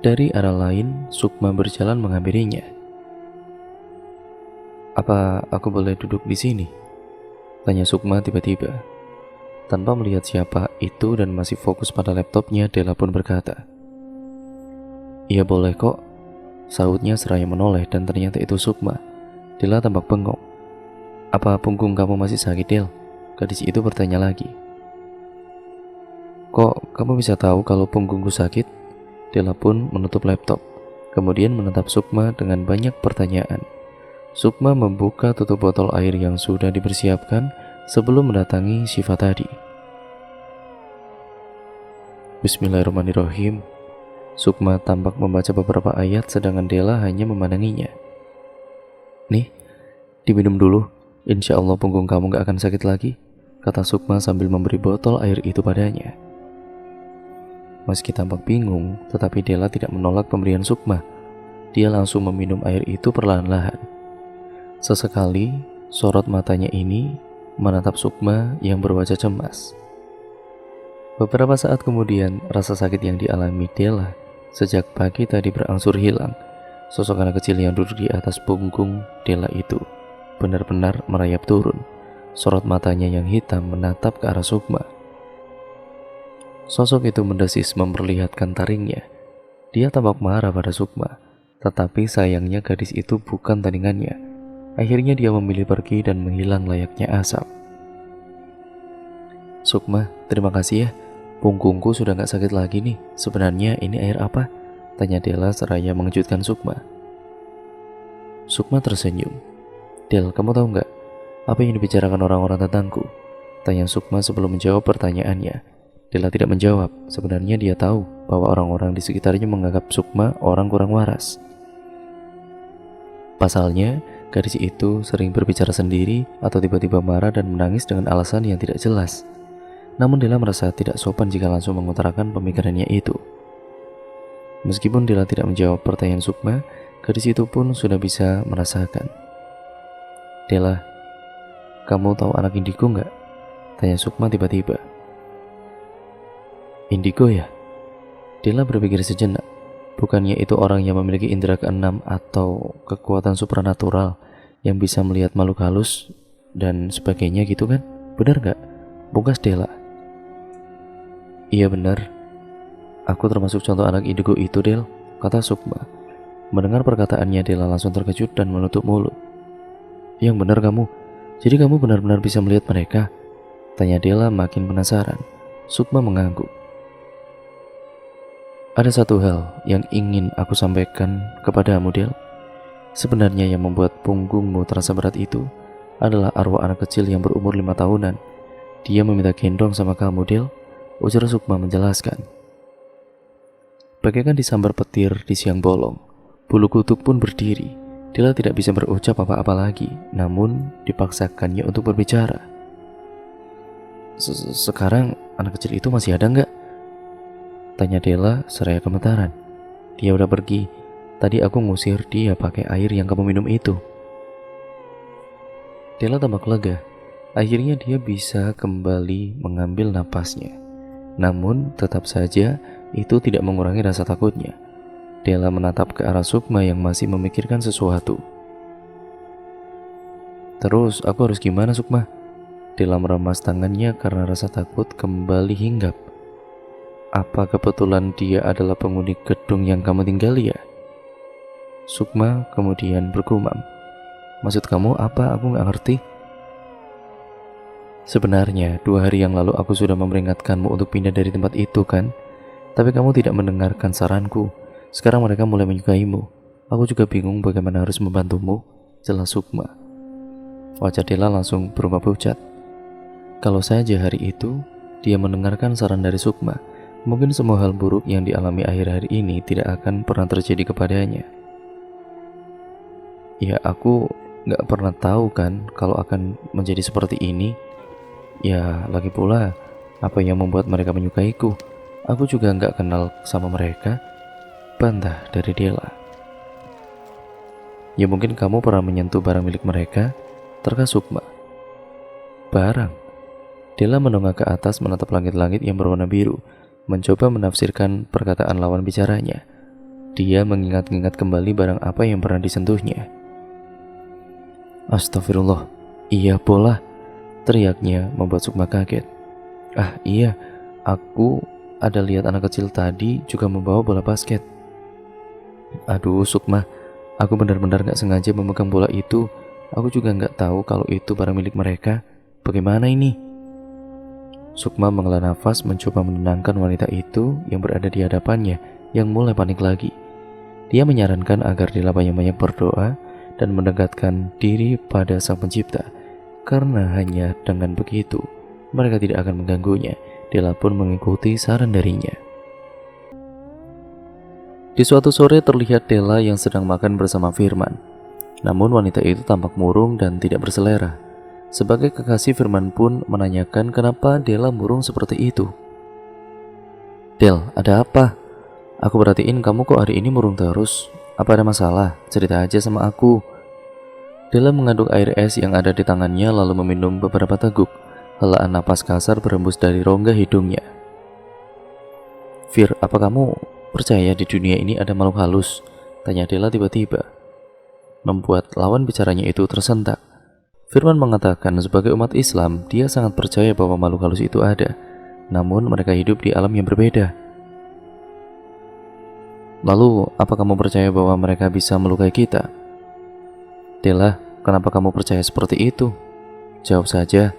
[SPEAKER 1] Dari arah lain, Sukma berjalan menghampirinya. "Apa aku boleh duduk di sini?" tanya Sukma tiba-tiba. Tanpa melihat siapa itu dan masih fokus pada laptopnya, Della pun berkata, "Iya boleh kok," sahutnya seraya menoleh dan ternyata itu Sukma. Della tampak bengong. "Apa punggung kamu masih sakit, Del?" Gadis itu bertanya lagi. "Kok kamu bisa tahu kalau punggungku sakit?" Della pun menutup laptop, kemudian menatap Sukma dengan banyak pertanyaan. Sukma membuka tutup botol air yang sudah dipersiapkan sebelum mendatangi Syifa tadi. Bismillahirrahmanirrahim. Sukma tampak membaca beberapa ayat sedangkan Della hanya memandanginya. "Nih, diminum dulu. Insya Allah punggung kamu gak akan sakit lagi," kata Sukma sambil memberi botol air itu padanya. Meski tampak bingung, tetapi Della tidak menolak pemberian Sukma. Dia langsung meminum air itu perlahan-lahan. Sesekali, sorot matanya ini menatap Sukma yang berwajah cemas. Beberapa saat kemudian, rasa sakit yang dialami Della sejak pagi tadi berangsur hilang. Sosok anak kecil yang duduk di atas punggung Della itu benar-benar merayap turun. Sorot matanya yang hitam menatap ke arah Sukma. Sosok itu mendesis memperlihatkan taringnya. Dia tampak marah pada Sukma, tetapi sayangnya gadis itu bukan tandingannya. Akhirnya dia memilih pergi dan menghilang layaknya asap. "Sukma, terima kasih ya. Punggungku sudah gak sakit lagi nih. Sebenarnya ini air apa?" tanya Della seraya mengejutkan Sukma. Sukma tersenyum. "Del, kamu tahu gak apa yang dibicarakan orang-orang tentangku?" tanya Sukma sebelum menjawab pertanyaannya. Della tidak menjawab. Sebenarnya dia tahu bahwa orang-orang di sekitarnya menganggap Sukma orang kurang waras. Pasalnya, gadis itu sering berbicara sendiri atau tiba-tiba marah dan menangis dengan alasan yang tidak jelas. Namun Della merasa tidak sopan jika langsung mengutarakan pemikirannya itu. Meskipun Della tidak menjawab pertanyaan Sukma, gadis itu pun sudah bisa merasakan. "Della, kamu tahu anak indigo nggak?" tanya Sukma tiba-tiba. "Indigo ya?" Della berpikir sejenak. Bukannya itu orang yang memiliki indera keenam atau kekuatan supranatural yang bisa melihat makhluk halus dan sebagainya gitu kan? Benar nggak? Pungkas Della. "Iya benar. Aku termasuk contoh anak indigo itu, Del," kata Sukma. Mendengar perkataannya, Della langsung terkejut dan menutup mulut. "Yang benar kamu? Jadi kamu benar-benar bisa melihat mereka?" tanya Della makin penasaran. Sukma mengangguk. "Ada satu hal yang ingin aku sampaikan kepadamu, Del. Sebenarnya yang membuat punggungmu terasa berat itu adalah arwah anak kecil yang berumur 5 tahunan. Dia meminta gendong sama kamu, Del," ujar Sukma menjelaskan. Bagaikan disambar petir di siang bolong, bulu kuduk pun berdiri. Della tidak bisa berucap apa-apa lagi, namun dipaksakannya untuk berbicara. "Sekarang anak kecil itu masih ada nggak?" tanya Della seraya gemetaran. "Dia udah pergi. Tadi aku ngusir dia pakai air yang kamu minum itu." Della tampak lega. Akhirnya dia bisa kembali mengambil napasnya. Namun tetap saja itu tidak mengurangi rasa takutnya. Della menatap ke arah Sukma yang masih memikirkan sesuatu. "Terus aku harus gimana, Sukma?" Della meremas tangannya karena rasa takut kembali hinggap. "Apa kebetulan dia adalah penghuni gedung yang kamu tinggali ya?" Sukma kemudian bergumam. "Maksud kamu apa? Aku gak ngerti." "Sebenarnya 2 hari yang lalu aku sudah memperingatkanmu untuk pindah dari tempat itu kan? Tapi kamu tidak mendengarkan saranku. Sekarang mereka mulai menyukaimu. Aku juga bingung bagaimana harus membantumu," jelas Sukma. Wajah Della langsung berubah pucat. Kalau saja hari itu dia mendengarkan saran dari Sukma, mungkin semua hal buruk yang dialami akhir-akhir ini tidak akan pernah terjadi kepadanya. "Ya aku gak pernah tahu kan kalau akan menjadi seperti ini. Ya lagi pula, apa yang membuat mereka menyukaiku? Aku juga gak kenal sama mereka," bantah dari Della. "Ya mungkin kamu pernah menyentuh barang milik mereka," terka Sukma. "Barang?" Della menongak ke atas menatap langit-langit yang berwarna biru. mencoba menafsirkan perkataan lawan bicaranya. Dia mengingat-ingat kembali barang apa yang pernah disentuhnya. Astagfirullah, iya bola, teriaknya membuat Sukma kaget. Ah iya, aku ada lihat anak kecil tadi juga membawa bola basket. Aduh Sukma, aku benar-benar gak sengaja memegang bola itu. Aku juga gak tahu kalau itu barang milik mereka. Bagaimana ini? Sukma menghela nafas mencoba menenangkan wanita itu yang berada di hadapannya yang mulai panik lagi. Dia menyarankan agar Della banyak-banyak berdoa dan mendekatkan diri pada Sang Pencipta. Karena hanya dengan begitu, mereka tidak akan mengganggunya. Della pun mengikuti saran darinya. Di suatu sore terlihat Della yang sedang makan bersama Firman. Namun wanita itu tampak murung dan tidak berselera. Sebagai kekasih, Firman pun menanyakan kenapa Della murung seperti itu. Del, ada apa? Aku perhatiin kamu kok hari ini murung terus. Apa ada masalah? Cerita aja sama aku. Della mengaduk air es yang ada di tangannya lalu meminum beberapa teguk. Helaan napas kasar berembus dari rongga hidungnya. Fir, apa kamu percaya di dunia ini ada makhluk halus? Tanya Della tiba-tiba, membuat lawan bicaranya itu tersentak. Firman mengatakan sebagai umat Islam, dia sangat percaya bahwa makhluk halus itu ada. Namun mereka hidup di alam yang berbeda. Lalu, apa kamu percaya bahwa mereka bisa melukai kita? Della, kenapa kamu percaya seperti itu? Jawab saja.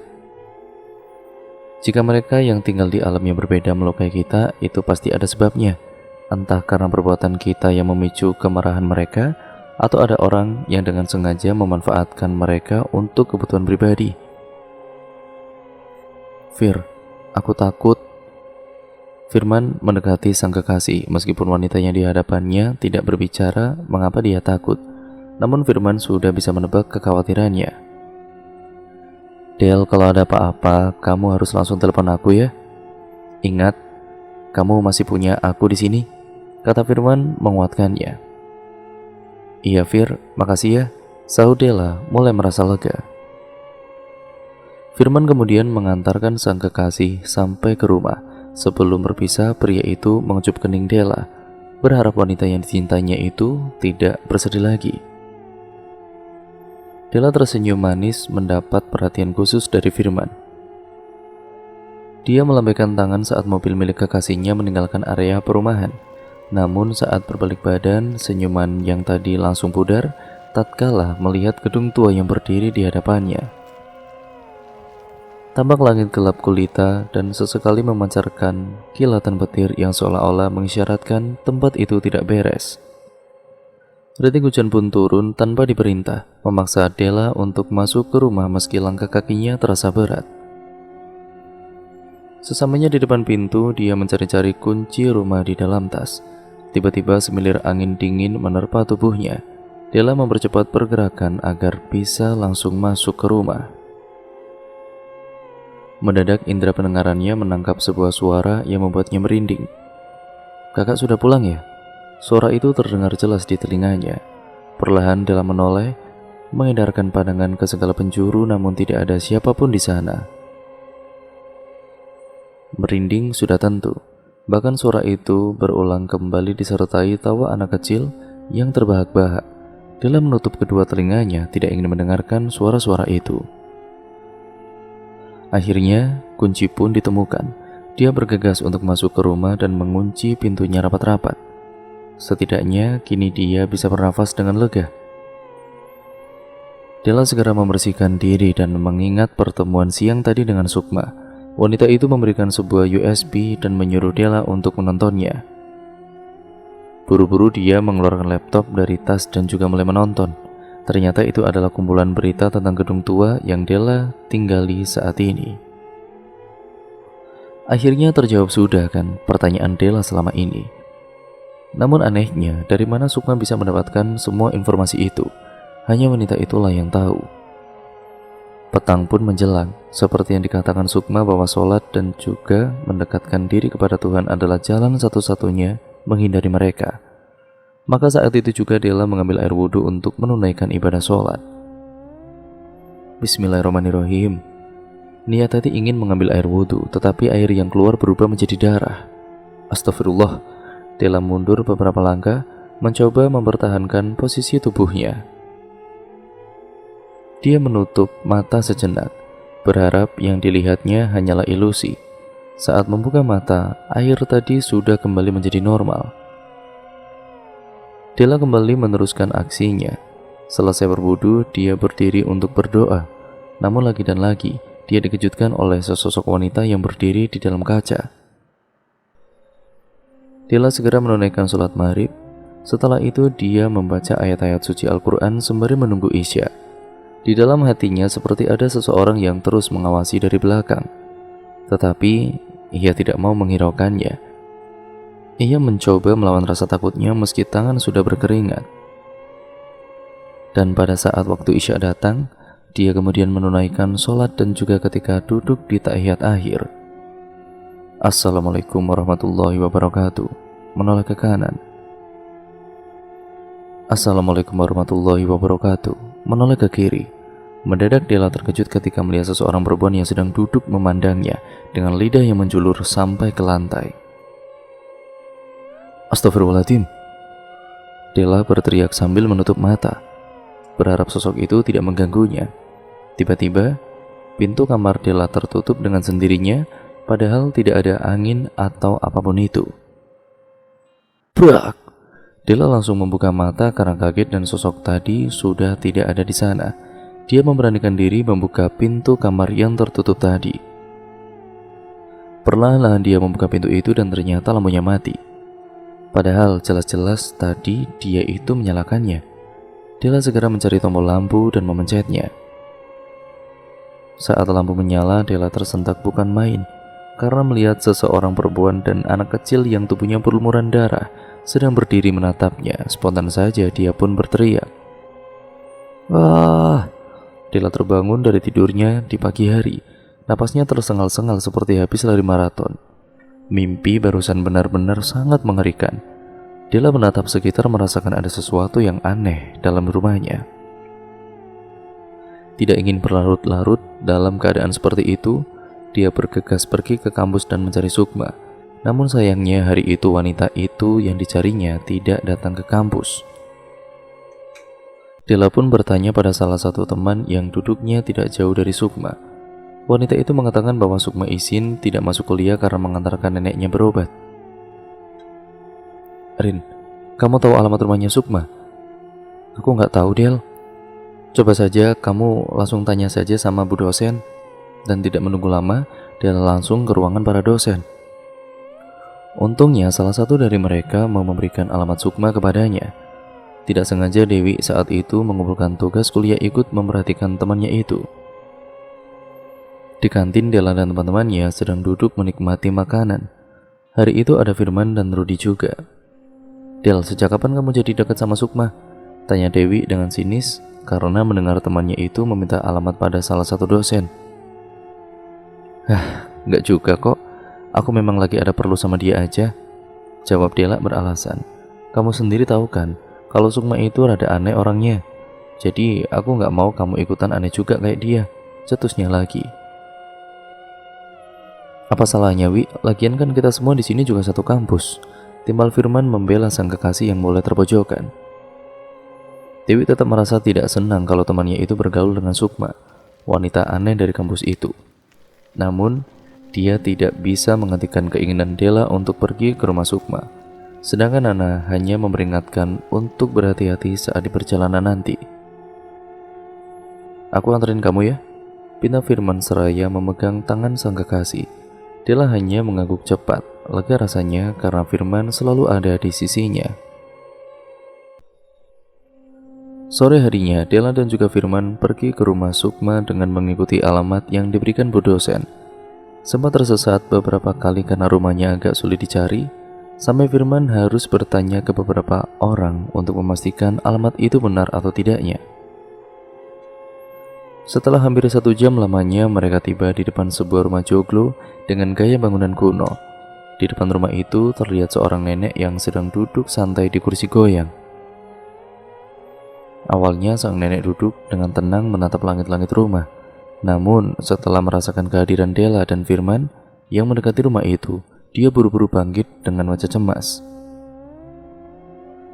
[SPEAKER 1] Jika mereka yang tinggal di alam yang berbeda melukai kita, itu pasti ada sebabnya. Entah karena perbuatan kita yang memicu kemarahan mereka, atau ada orang yang dengan sengaja memanfaatkan mereka untuk kebutuhan pribadi. Fir, aku takut. Firman mendekati sang kekasih, meskipun wanita yang di hadapannya tidak berbicara mengapa dia takut. Namun Firman sudah bisa menebak kekhawatirannya. Del, kalau ada apa-apa, kamu harus langsung telepon aku ya. Ingat, kamu masih punya aku di sini, kata Firman menguatkannya. Iya Fir, makasih ya, sahut Della mulai merasa lega. Firman kemudian mengantarkan sang kekasih sampai ke rumah. Sebelum berpisah, pria itu mengecup kening Della, berharap wanita yang dicintainya itu tidak bersedih lagi. Della tersenyum manis mendapat perhatian khusus dari Firman. Dia melambaikan tangan saat mobil milik kekasihnya meninggalkan area perumahan. Namun saat berbalik badan, senyuman yang tadi langsung pudar tatkala melihat gedung tua yang berdiri di hadapannya. Tampak langit gelap gulita dan sesekali memancarkan kilatan petir yang seolah-olah mengisyaratkan tempat itu tidak beres. Rintik hujan pun turun tanpa diperintah, memaksa Della untuk masuk ke rumah meski langkah kakinya terasa berat. Sesamanya di depan pintu, dia mencari-cari kunci rumah di dalam tas. Tiba-tiba semilir angin dingin menerpa tubuhnya. Della mempercepat pergerakan agar bisa langsung masuk ke rumah. Mendadak indera pendengarannya menangkap sebuah suara yang membuatnya merinding. Kakak sudah pulang ya? Suara itu terdengar jelas di telinganya. Perlahan Della menoleh, mengedarkan pandangan ke segala penjuru namun tidak ada siapapun di sana. Merinding sudah tentu. Bahkan suara itu berulang kembali disertai tawa anak kecil yang terbahak-bahak. Della menutup kedua telinganya, tidak ingin mendengarkan suara-suara itu. Akhirnya, kunci pun ditemukan. Dia bergegas untuk masuk ke rumah dan mengunci pintunya rapat-rapat. Setidaknya, kini dia bisa bernafas dengan lega. Della segera membersihkan diri dan mengingat pertemuan siang tadi dengan Sukma. Wanita itu memberikan sebuah USB dan menyuruh Della untuk menontonnya. Buru-buru dia mengeluarkan laptop dari tas dan juga mulai menonton. Ternyata itu adalah kumpulan berita tentang gedung tua yang Della tinggali saat ini. Akhirnya terjawab sudah kan pertanyaan Della selama ini. Namun anehnya, dari mana Sukma bisa mendapatkan semua informasi itu? Hanya wanita itulah yang tahu. Petang pun menjelang, seperti yang dikatakan Sukma bahwa sholat dan juga mendekatkan diri kepada Tuhan adalah jalan satu-satunya menghindari mereka. Maka saat itu juga Della mengambil air wudhu untuk menunaikan ibadah sholat. Bismillahirrahmanirrahim. Niat tadi ingin mengambil air wudhu, tetapi air yang keluar berubah menjadi darah. Astagfirullah. Della mundur beberapa langkah, mencoba mempertahankan posisi tubuhnya. Dia menutup mata sejenak, berharap yang dilihatnya hanyalah ilusi. Saat membuka mata, air tadi sudah kembali menjadi normal. Della kembali meneruskan aksinya. Selesai berwudu, dia berdiri untuk berdoa. Namun lagi dan lagi, dia dikejutkan oleh sesosok wanita yang berdiri di dalam kaca. Della segera menunaikan sholat maghrib. Setelah itu, dia membaca ayat-ayat suci Al-Quran sembari menunggu Isya. Di dalam hatinya seperti ada seseorang yang terus mengawasi dari belakang. Tetapi, ia tidak mau menghiraukannya. Ia mencoba melawan rasa takutnya meski tangan sudah berkeringat. Dan pada saat waktu Isya datang, dia kemudian menunaikan sholat dan juga ketika duduk di tahiyat akhir. Assalamualaikum warahmatullahi wabarakatuh. Menoleh ke kanan. Assalamualaikum warahmatullahi wabarakatuh. Menoleh ke kiri. Mendadak Della terkejut ketika melihat seseorang perempuan yang sedang duduk memandangnya dengan lidah yang menjulur sampai ke lantai. Astagfirullahaladzim. Della berteriak sambil menutup mata, berharap sosok itu tidak mengganggunya. Tiba-tiba, pintu kamar Della tertutup dengan sendirinya, padahal tidak ada angin atau apapun itu. Brak! Della langsung membuka mata karena kaget dan sosok tadi sudah tidak ada di sana. Dia memberanikan diri membuka pintu kamar yang tertutup tadi. Perlahan-lahan dia membuka pintu itu dan ternyata lampunya mati. Padahal jelas-jelas tadi dia itu menyalakannya. Della segera mencari tombol lampu dan memencetnya. Saat lampu menyala, Della tersentak bukan main karena melihat seseorang perempuan dan anak kecil yang tubuhnya berlumuran darah sedang berdiri menatapnya. Spontan saja dia pun berteriak. Wah! Della terbangun dari tidurnya di pagi hari. Napasnya tersengal-sengal seperti habis lari maraton. Mimpi barusan benar-benar sangat mengerikan. Della menatap sekitar merasakan ada sesuatu yang aneh dalam rumahnya. Tidak ingin berlarut-larut dalam keadaan seperti itu, dia bergegas pergi ke kampus dan mencari Sukma. Namun sayangnya hari itu wanita itu yang dicarinya tidak datang ke kampus. Della pun bertanya pada salah satu teman yang duduknya tidak jauh dari Sukma. Wanita itu mengatakan bahwa Sukma izin tidak masuk kuliah karena mengantarkan neneknya berobat. Rin, kamu tahu alamat rumahnya Sukma? Aku nggak tahu, Del. Coba saja kamu langsung tanya saja sama Bu dosen. Dan tidak menunggu lama, Della langsung ke ruangan para dosen. Untungnya salah satu dari mereka mau memberikan alamat Sukma kepadanya. Tidak sengaja Dewi saat itu mengumpulkan tugas kuliah ikut memperhatikan temannya itu. Di kantin, Della dan teman-temannya sedang duduk menikmati makanan. Hari itu ada Firman dan Rudy juga. Del, sejak kapan kamu jadi dekat sama Sukma? Tanya Dewi dengan sinis karena mendengar temannya itu meminta alamat pada salah satu dosen. Nggak juga kok. Aku memang lagi ada perlu sama dia aja. Jawab Della beralasan. Kamu sendiri tahu kan, kalau Sukma itu rada aneh orangnya. Jadi aku nggak mau kamu ikutan aneh juga kayak dia. Cetusnya lagi. Apa salahnya, Wi? Lagian kan kita semua di sini juga satu kampus. Timbal Firman membela sang kekasih yang mulai terpojokan. Dewi tetap merasa tidak senang kalau temannya itu bergaul dengan Sukma, wanita aneh dari kampus itu. Namun, dia tidak bisa menghentikan keinginan Della untuk pergi ke rumah Sukma. Sedangkan Nana hanya memperingatkan untuk berhati-hati saat di perjalanan nanti. Aku anterin kamu ya, pinta Firman seraya memegang tangan sang kekasih. Della hanya mengangguk cepat, lega rasanya karena Firman selalu ada di sisinya. Sore harinya, Della dan juga Firman pergi ke rumah Sukma dengan mengikuti alamat yang diberikan Bu dosen. Sempat tersesat beberapa kali karena rumahnya agak sulit dicari, sampai Firman harus bertanya ke beberapa orang untuk memastikan alamat itu benar atau tidaknya. Setelah hampir 1 jam lamanya, mereka tiba di depan sebuah rumah joglo dengan gaya bangunan kuno. Di depan rumah itu terlihat seorang nenek yang sedang duduk santai di kursi goyang. Awalnya sang nenek duduk dengan tenang menatap langit-langit rumah. Namun setelah merasakan kehadiran Della dan Firman yang mendekati rumah itu, Dia buru-buru bangkit dengan wajah cemas.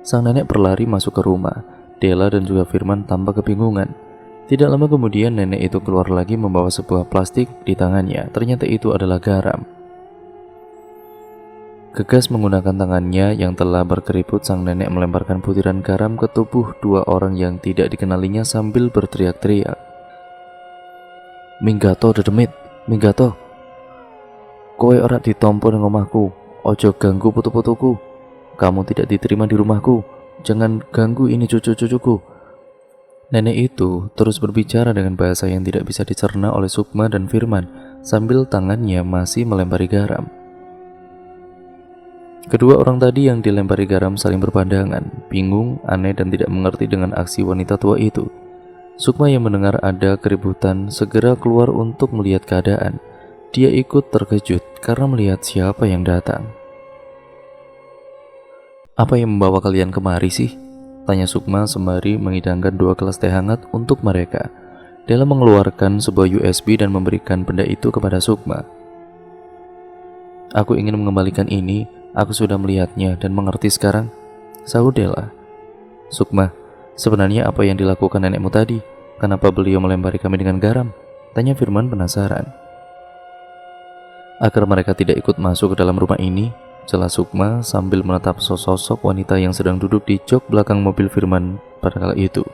[SPEAKER 1] Sang nenek berlari masuk ke rumah. Della dan juga Firman tampak kebingungan. Tidak lama kemudian nenek itu keluar lagi membawa sebuah plastik di tangannya. Ternyata itu adalah garam. Gegas menggunakan tangannya yang telah berkeriput, sang nenek melemparkan butiran garam ke tubuh dua orang yang tidak dikenalinya sambil berteriak-teriak. "Minggato dedemit, Minggato. Kowe ora ditompo nang omahku. Ojo ganggu putu-putuku. Kamu tidak diterima di rumahku. Jangan ganggu ini cucu-cucuku." Nenek itu terus berbicara dengan bahasa yang tidak bisa dicerna oleh Sukma dan Firman sambil tangannya masih melempari garam. Kedua orang tadi yang dilempari garam saling berpandangan, bingung, aneh dan tidak mengerti dengan aksi wanita tua itu. Sukma yang mendengar ada keributan segera keluar untuk melihat keadaan. Dia ikut terkejut karena melihat siapa yang datang. "Apa yang membawa kalian kemari sih?" tanya Sukma sembari mengidangkan 2 gelas teh hangat untuk mereka. Della mengeluarkan sebuah USB dan memberikan benda itu kepada Sukma. "Aku ingin mengembalikan ini. Aku sudah melihatnya dan mengerti sekarang," sahut Della. "Sukma, sebenarnya apa yang dilakukan nenekmu tadi? Kenapa beliau melempari kami dengan garam?" tanya Firman penasaran. "Agar mereka tidak ikut masuk ke dalam rumah ini," jelas Sukma sambil menatap sosok wanita yang sedang duduk di jok belakang mobil Firman pada kala itu.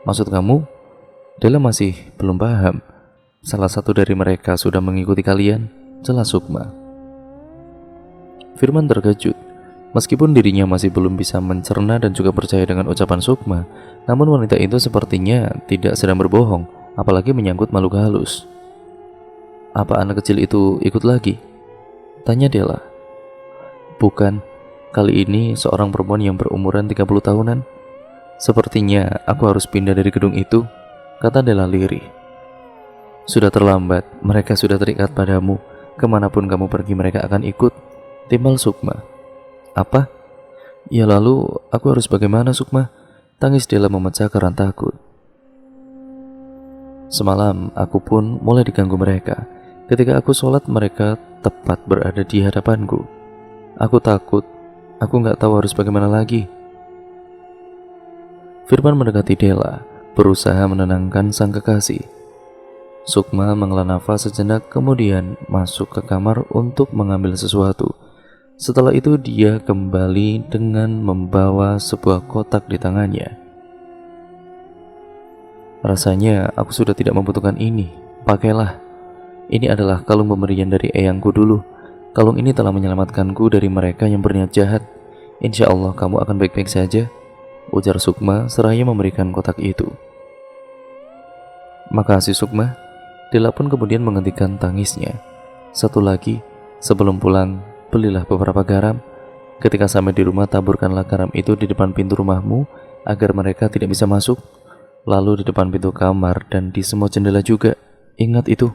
[SPEAKER 1] "Maksud kamu?" Della masih belum paham. "Salah satu dari mereka sudah mengikuti kalian," jelas Sukma. Firman terkejut. Meskipun dirinya masih belum bisa mencerna dan juga percaya dengan ucapan Sukma, namun wanita itu sepertinya tidak sedang berbohong, apalagi menyangkut makhluk halus. "Apa anak kecil itu ikut lagi?" tanya Della. "Bukan, kali ini seorang perempuan yang berumuran 30 tahunan. Sepertinya aku harus pindah dari gedung itu," kata Della lirih. "Sudah terlambat, mereka sudah terikat padamu. Kemanapun kamu pergi mereka akan ikut," timbal Sukma. "Apa? Ya lalu aku harus bagaimana, Sukma?" tangis Della memecah karena takut. "Semalam aku pun mulai diganggu mereka. Ketika aku sholat mereka tepat berada di hadapanku. Aku takut, aku nggak tahu harus bagaimana lagi." Firman mendekati Della, berusaha menenangkan sang kekasih. Sukma menghela nafas sejenak kemudian masuk ke kamar untuk mengambil sesuatu. Setelah itu dia kembali dengan membawa sebuah kotak di tangannya. "Rasanya aku sudah tidak membutuhkan ini. Pakailah. Ini adalah kalung pemberian dari eyangku dulu. Kalung ini telah menyelamatkanku dari mereka yang berniat jahat. Insya Allah kamu akan baik-baik saja," ujar Sukma seraya memberikan kotak itu. "Makasih Sukma." Della pun kemudian menghentikan tangisnya. "Satu lagi, sebelum pulang belilah beberapa garam. Ketika sampai di rumah taburkanlah garam itu di depan pintu rumahmu agar mereka tidak bisa masuk. Lalu di depan pintu kamar dan di semua jendela juga. Ingat itu,"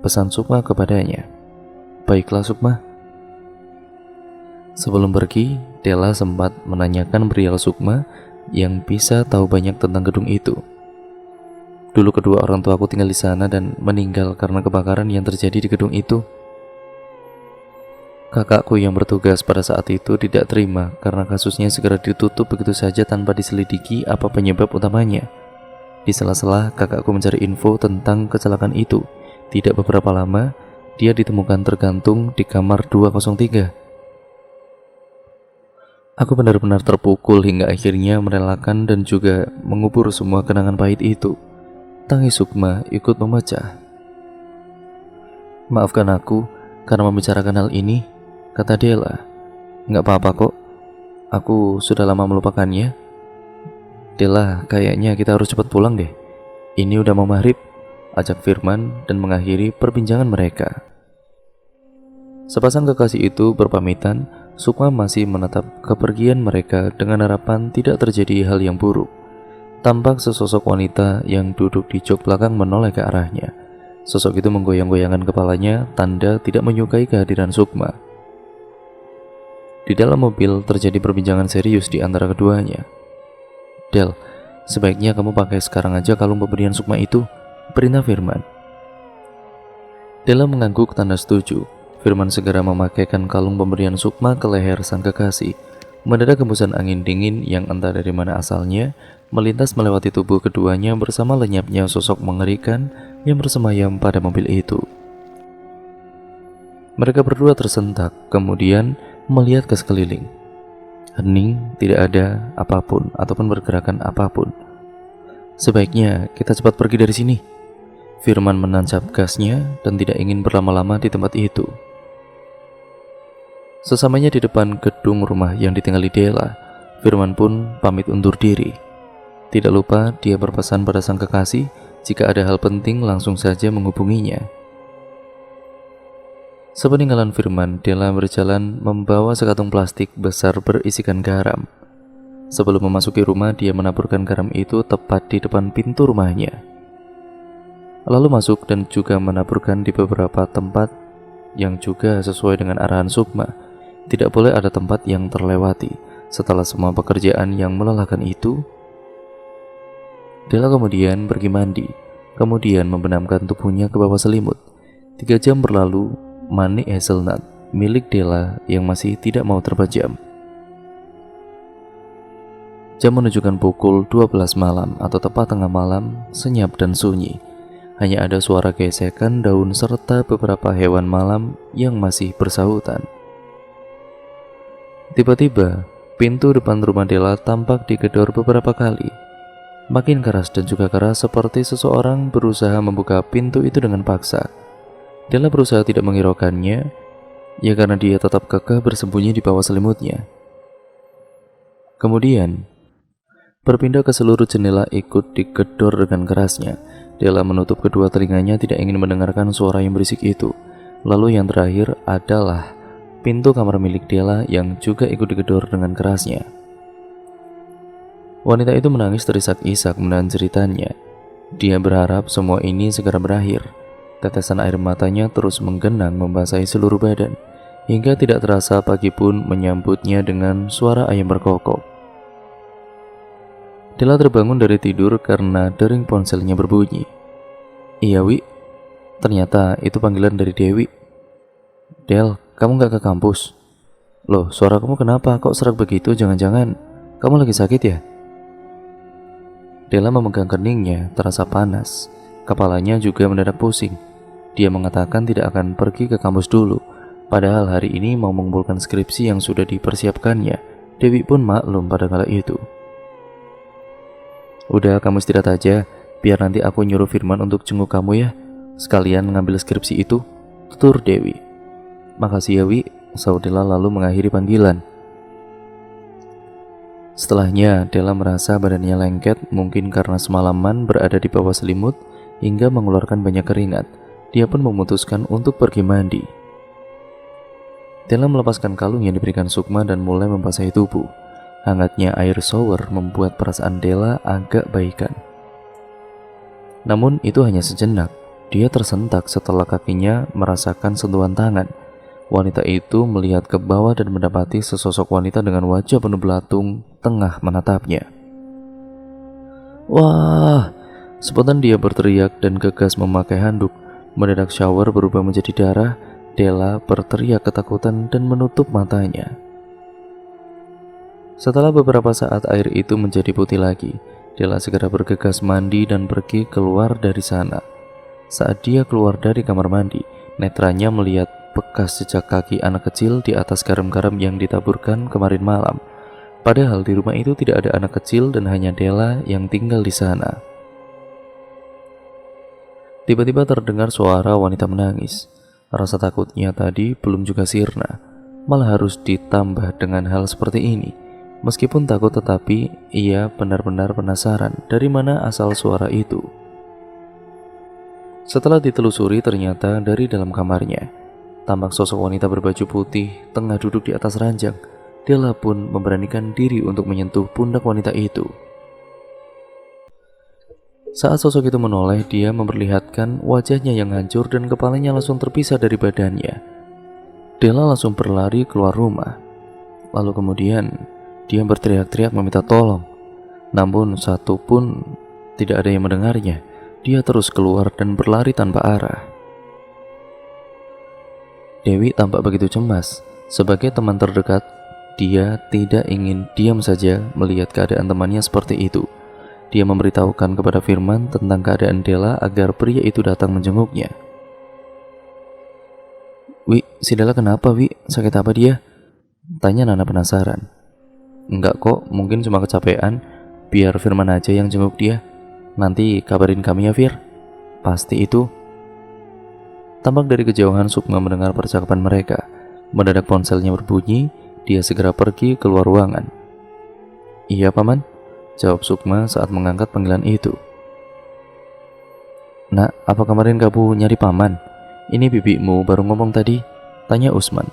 [SPEAKER 1] pesan Sukma kepadanya. "Baiklah Sukma." Sebelum pergi, Della sempat menanyakan perihal Sukma yang bisa tahu banyak tentang gedung itu. "Dulu kedua orang tuaku tinggal di sana dan meninggal karena kebakaran yang terjadi di gedung itu. Kakakku yang bertugas pada saat itu tidak terima karena kasusnya segera ditutup begitu saja tanpa diselidiki apa penyebab utamanya. Di sela-sela kakakku mencari info tentang kecelakaan itu. Tidak beberapa lama, dia ditemukan tergantung di kamar 203. Aku benar-benar terpukul hingga akhirnya merelakan dan juga mengubur semua kenangan pahit itu," tangis Sukma ikut memecah. "Maafkan aku karena membicarakan hal ini," kata Della. "Nggak apa-apa kok, aku sudah lama melupakannya." "Della, kayaknya kita harus cepat pulang deh. Ini udah mau maghrib," ajak Firman dan mengakhiri perbincangan mereka. Sepasang kekasih itu berpamitan. Sukma masih menatap kepergian mereka dengan harapan tidak terjadi hal yang buruk. Tampak sesosok wanita yang duduk di jok belakang menoleh ke arahnya. Sosok itu menggoyang-goyangkan kepalanya, tanda tidak menyukai kehadiran Sukma. Di dalam mobil terjadi perbincangan serius di antara keduanya. "Del, sebaiknya kamu pakai sekarang aja kalung pemberian Sukma itu," perintah Firman. Della mengangguk tanda setuju. Firman segera memakaikan kalung pemberian Sukma ke leher sang kekasih. Mendadak hembusan angin dingin yang entah dari mana asalnya melintas melewati tubuh keduanya bersama lenyapnya sosok mengerikan yang bersemayam pada mobil itu. Mereka berdua tersentak, kemudian melihat ke sekeliling. Hening, tidak ada apapun ataupun pergerakan apapun. Sebaiknya kita cepat pergi dari sini. Firman menancap gasnya dan tidak ingin berlama-lama di tempat itu. Sesamanya di depan gedung rumah yang ditinggali Della, Firman pun pamit undur diri. Tidak lupa dia berpesan pada sang kekasih jika ada hal penting langsung saja menghubunginya. Sepeninggalan Firman, Della berjalan membawa sekantong plastik besar berisikan garam. Sebelum memasuki rumah, dia menaburkan garam itu tepat di depan pintu rumahnya. Lalu masuk dan juga menaburkan di beberapa tempat yang juga sesuai dengan arahan Sukma. Tidak boleh ada tempat yang terlewati. Setelah semua pekerjaan yang melelahkan itu, Della kemudian pergi mandi, kemudian membenamkan tubuhnya ke bawah selimut. 3 jam berlalu, manik hazelnut milik Della yang masih tidak mau terpejam. Jam menunjukkan pukul 12 malam atau tepat tengah malam, senyap dan sunyi. Hanya ada suara gesekan daun serta beberapa hewan malam yang masih bersahutan. Tiba-tiba, pintu depan rumah Della tampak digedor beberapa kali. Makin keras dan juga keras seperti seseorang berusaha membuka pintu itu dengan paksa. Della berusaha tidak menghiraukannya, ya karena dia tetap kekeh bersembunyi di bawah selimutnya. Kemudian, berpindah ke seluruh jendela ikut digedor dengan kerasnya. Della menutup kedua telinganya tidak ingin mendengarkan suara yang berisik itu. Lalu yang terakhir adalah pintu kamar milik Della yang juga ikut digedor dengan kerasnya. Wanita itu menangis terisak-isak menahan ceritanya. Dia berharap semua ini segera berakhir. Tetesan air matanya terus menggenang membasahi seluruh badan, hingga tidak terasa pagi pun menyambutnya dengan suara ayam berkokok. Della terbangun dari tidur karena dering ponselnya berbunyi. Iya Wi, ternyata itu panggilan dari Dewi. Del, kamu gak ke kampus? Loh, suara kamu kenapa? Kok serak begitu? Jangan-jangan kamu lagi sakit ya? Della memegang keningnya, terasa panas. Kepalanya juga mendadak pusing. Dia mengatakan tidak akan pergi ke kampus dulu, padahal hari ini mau mengumpulkan skripsi yang sudah dipersiapkannya. Dewi pun maklum pada kala itu. Udah, kamu istirahat aja, biar nanti aku nyuruh Firman untuk jenguk kamu ya. Sekalian ngambil skripsi itu, tutur Dewi. Makasih ya Wi, sahut Della lalu mengakhiri panggilan. Setelahnya, Della merasa badannya lengket, mungkin karena semalaman berada di bawah selimut hingga mengeluarkan banyak keringat. Dia pun memutuskan untuk pergi mandi. Della melepaskan kalung yang diberikan Sukma dan mulai membasahi tubuh. Hangatnya air shower membuat perasaan Della agak baikan. Namun itu hanya sejenak. Dia tersentak setelah kakinya merasakan sentuhan tangan. Wanita itu melihat ke bawah dan mendapati sesosok wanita dengan wajah penuh belatung tengah menatapnya. Wah! Spontan dia berteriak dan gegas memakai handuk. Mendadak shower berubah menjadi darah. Della berteriak ketakutan dan menutup matanya. Setelah beberapa saat air itu menjadi putih lagi, Della segera bergegas mandi dan pergi keluar dari sana. Saat dia keluar dari kamar mandi, netranya melihat bekas jejak kaki anak kecil di atas garam-garam yang ditaburkan kemarin malam. Padahal di rumah itu tidak ada anak kecil dan hanya Della yang tinggal di sana. Tiba-tiba terdengar suara wanita menangis. Rasa takutnya tadi belum juga sirna, malah harus ditambah dengan hal seperti ini. Meskipun takut tetapi ia benar-benar penasaran dari mana asal suara itu. Setelah ditelusuri ternyata dari dalam kamarnya. Tampak sosok wanita berbaju putih tengah duduk di atas ranjang. Della pun memberanikan diri untuk menyentuh pundak wanita itu. Saat sosok itu menoleh, dia memperlihatkan wajahnya yang hancur dan kepalanya langsung terpisah dari badannya. Della langsung berlari keluar rumah. Lalu kemudian dia berteriak-teriak meminta tolong. Namun satu pun tidak ada yang mendengarnya. Dia terus keluar dan berlari tanpa arah. Dewi tampak begitu cemas. Sebagai teman terdekat, dia tidak ingin diam saja melihat keadaan temannya seperti itu. Dia memberitahukan kepada Firman tentang keadaan Della agar pria itu datang menjenguknya. "Wi, si Della kenapa, Wi? Sakit apa dia?" tanya Nana penasaran. "Enggak kok, mungkin cuma kecapean. Biar Firman aja yang jenguk dia. Nanti kabarin kami ya, Fir." "Pasti itu." Tampak dari kejauhan Sukma mendengar percakapan mereka. Mendadak ponselnya berbunyi, dia segera pergi keluar ruangan. "Iya, Paman," jawab Sukma saat mengangkat panggilan itu. "Nak, apa kemarin kamu nyari Paman? Ini bibimu baru ngomong tadi," tanya Usman.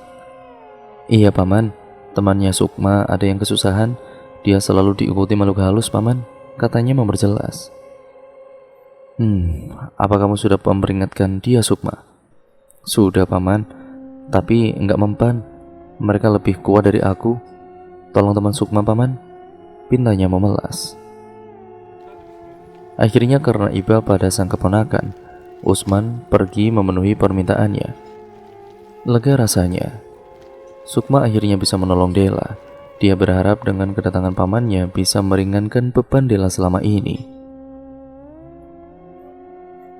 [SPEAKER 1] "Iya, Paman. Temannya Sukma ada yang kesusahan. Dia selalu diikuti makhluk halus, Paman," katanya memperjelas. Apa kamu sudah memperingatkan dia, Sukma?" "Sudah, Paman. Tapi enggak mempan. Mereka lebih kuat dari aku. Tolong teman Sukma, Paman," pintanya memelas. Akhirnya karena iba pada sang keponakan, Usman pergi memenuhi permintaannya. Lega rasanya. Sukma akhirnya bisa menolong Della. Dia berharap dengan kedatangan pamannya bisa meringankan beban Della selama ini.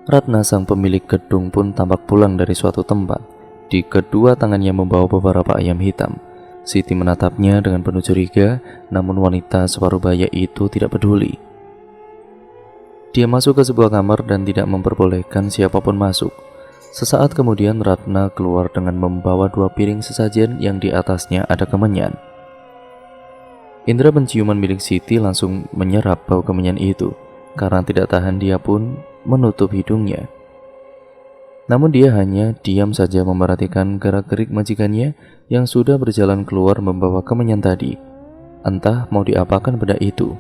[SPEAKER 1] Ratna, sang pemilik gedung, pun tampak pulang dari suatu tempat. Di kedua tangannya membawa beberapa ayam hitam. Siti menatapnya dengan penuh curiga, namun wanita separuh baya itu tidak peduli. Dia masuk ke sebuah kamar dan tidak memperbolehkan siapapun masuk. Sesaat kemudian Ratna keluar dengan membawa 2 piring sesajen yang di atasnya ada kemenyan. Indra penciuman milik Siti langsung menyerap bau kemenyan itu. Karena tidak tahan, dia pun menutup hidungnya. Namun dia hanya diam saja memperhatikan gerak-gerik majikannya yang sudah berjalan keluar membawa kemenyan tadi. Entah mau diapakan benda itu.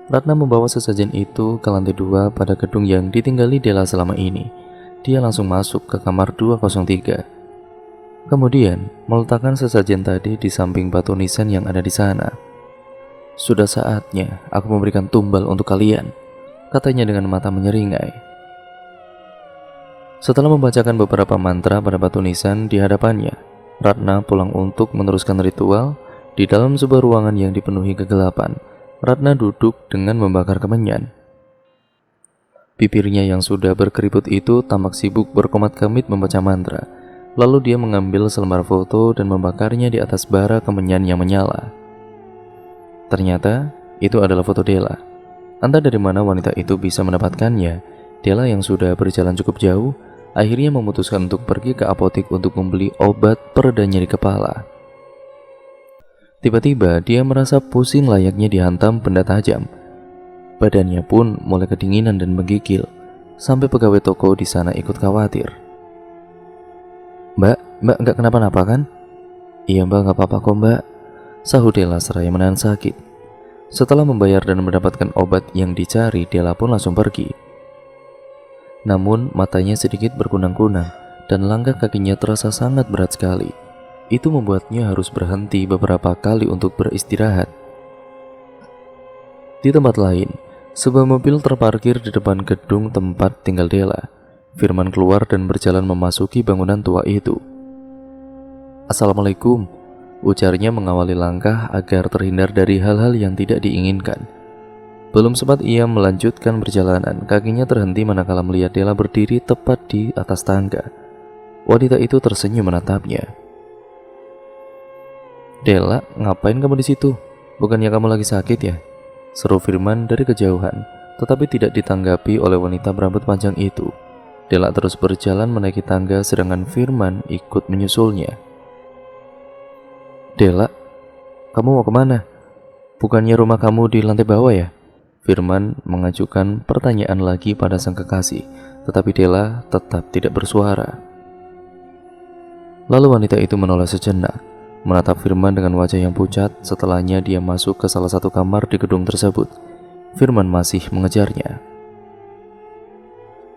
[SPEAKER 1] Ratna membawa sesajen itu ke lantai 2 pada gedung yang ditinggali Della selama ini. Dia langsung masuk ke kamar 203. Kemudian meletakkan sesajen tadi di samping batu nisan yang ada di sana. "Sudah saatnya aku memberikan tumbal untuk kalian," katanya dengan mata menyeringai. Setelah membacakan beberapa mantra pada batu nisan di hadapannya, Ratna pulang untuk meneruskan ritual. Di dalam sebuah ruangan yang dipenuhi kegelapan, Ratna duduk dengan membakar kemenyan. Bibirnya yang sudah berkeriput itu tampak sibuk berkomat-kamit membaca mantra. Lalu dia mengambil selembar foto dan membakarnya di atas bara kemenyan yang menyala. Ternyata itu adalah foto Della. Entah dari mana wanita itu bisa mendapatkannya. Della yang sudah berjalan cukup jauh akhirnya memutuskan untuk pergi ke apotik untuk membeli obat pereda nyeri kepala. Tiba-tiba dia merasa pusing layaknya dihantam benda tajam. Badannya pun mulai kedinginan dan menggigil. Sampai pegawai toko di sana ikut khawatir. Mbak nggak kenapa-napa kan?" "Iya Mbak, nggak apa-apa kok Mbak," sahut Della seraya menahan sakit. Setelah membayar dan mendapatkan obat yang dicari, Della pun langsung pergi. Namun matanya sedikit berkunang-kunang dan langkah kakinya terasa sangat berat sekali. Itu membuatnya harus berhenti beberapa kali untuk beristirahat. Di tempat lain, sebuah mobil terparkir di depan gedung tempat tinggal Della. Firman keluar dan berjalan memasuki bangunan tua itu. "Assalamualaikum," ujarnya mengawali langkah agar terhindar dari hal-hal yang tidak diinginkan. Belum sempat ia melanjutkan perjalanan, kakinya terhenti manakala melihat Della berdiri tepat di atas tangga. Wanita itu tersenyum menatapnya. "Della, ngapain kamu di situ? Bukannya kamu lagi sakit ya?" seru Firman dari kejauhan, tetapi tidak ditanggapi oleh wanita berambut panjang itu. Della terus berjalan menaiki tangga sedangkan Firman ikut menyusulnya. "Della, kamu mau kemana? Bukannya rumah kamu di lantai bawah ya?" Firman mengajukan pertanyaan lagi pada sang kekasih, tetapi Della tetap tidak bersuara. Lalu wanita itu menoleh sejenak, menatap Firman dengan wajah yang pucat. Setelahnya dia masuk ke salah satu kamar di gedung tersebut. Firman masih mengejarnya.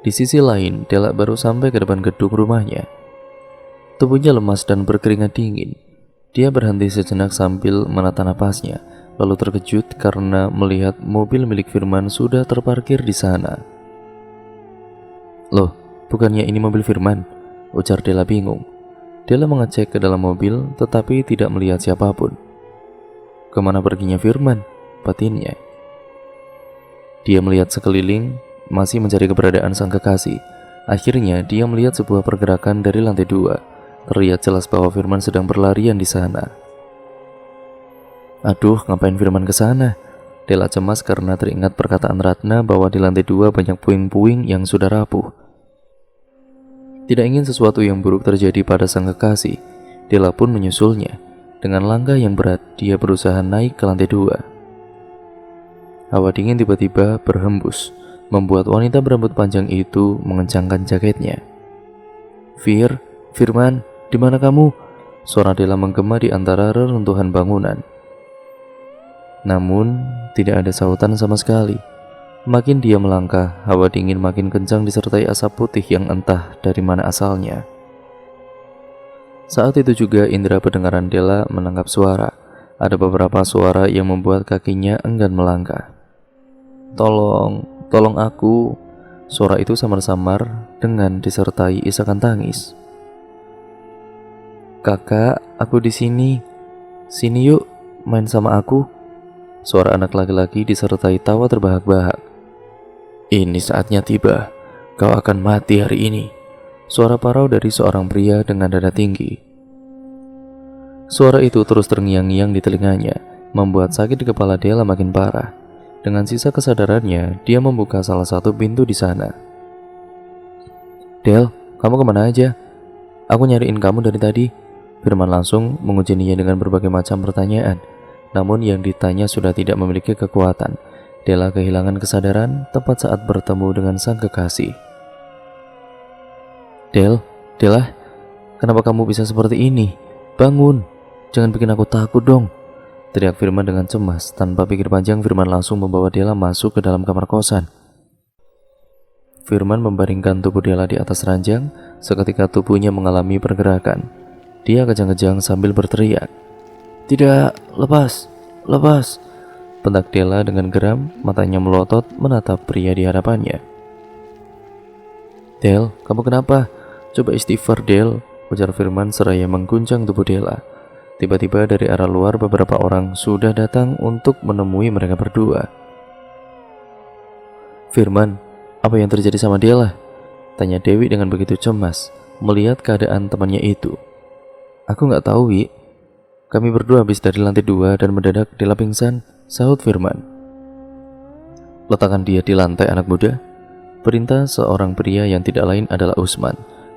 [SPEAKER 1] Di sisi lain, Della baru sampai ke depan gedung rumahnya. Tubuhnya lemas dan berkeringat dingin. Dia berhenti sejenak sambil menata napasnya, lalu terkejut karena melihat mobil milik Firman sudah terparkir di sana. "Loh, bukannya ini mobil Firman?" ujar Della bingung. Della mengecek ke dalam mobil tetapi tidak melihat siapapun. Kemana perginya Firman? Batinnya. Dia melihat sekeliling, masih mencari keberadaan sang kekasih. Akhirnya dia melihat sebuah pergerakan dari lantai 2. Terlihat jelas bahwa Firman sedang berlarian di sana. Aduh, ngapain Firman ke sana? Della cemas karena teringat perkataan Ratna bahwa di lantai 2 banyak puing-puing yang sudah rapuh. Tidak ingin sesuatu yang buruk terjadi pada sang kekasih, Della pun menyusulnya. Dengan langkah yang berat, dia berusaha naik ke lantai 2. Hawa dingin tiba-tiba berhembus, membuat wanita berambut panjang itu mengencangkan jaketnya. Firman, di mana kamu? Suara Della menggema di antara reruntuhan bangunan. Namun, tidak ada sautan sama sekali. Makin dia melangkah, hawa dingin makin kencang disertai asap putih yang entah dari mana asalnya. Saat itu juga indera pendengaran Della menangkap suara. Ada beberapa suara yang membuat kakinya enggan melangkah. Tolong aku. Suara itu samar-samar dengan disertai isakan tangis. Kakak, aku di sini. Sini yuk, main sama aku. Suara anak laki-laki disertai tawa terbahak-bahak. Ini saatnya tiba, kau akan mati hari ini. Suara parau dari seorang pria dengan dada tinggi. Suara itu terus terngiang-ngiang di telinganya, membuat sakit di kepala Della makin parah. Dengan sisa kesadarannya, dia membuka salah satu pintu di sana. Del, kamu kemana aja? Aku nyariin kamu dari tadi. Firman langsung mengujinya dengan berbagai macam pertanyaan. Namun yang ditanya sudah tidak memiliki kekuatan. Della kehilangan kesadaran tepat saat bertemu dengan sang kekasih. Della, kenapa kamu bisa seperti ini? Bangun, jangan bikin aku takut dong. Teriak Firman dengan cemas. Tanpa pikir panjang, Firman langsung membawa Della masuk ke dalam kamar kosan. Firman membaringkan tubuh Della di atas ranjang. Seketika tubuhnya mengalami pergerakan. Dia kejang-kejang sambil berteriak. Tidak, lepas. Bentak Della dengan geram, matanya melotot menatap pria di hadapannya. Del, kamu kenapa? Coba istighfar, Del, ujar Firman seraya mengguncang tubuh Della. Tiba-tiba dari arah luar beberapa orang sudah datang untuk menemui mereka berdua. Firman, apa yang terjadi sama Della? Tanya Dewi dengan begitu cemas, melihat keadaan temannya itu. Aku nggak tahu, Wi. Kami berdua habis dari lantai 2 dan mendadak Della pingsan, sahut Firman. Letakkan dia di lantai, anak muda. Perintah seorang pria yang tidak lain adalah Usman.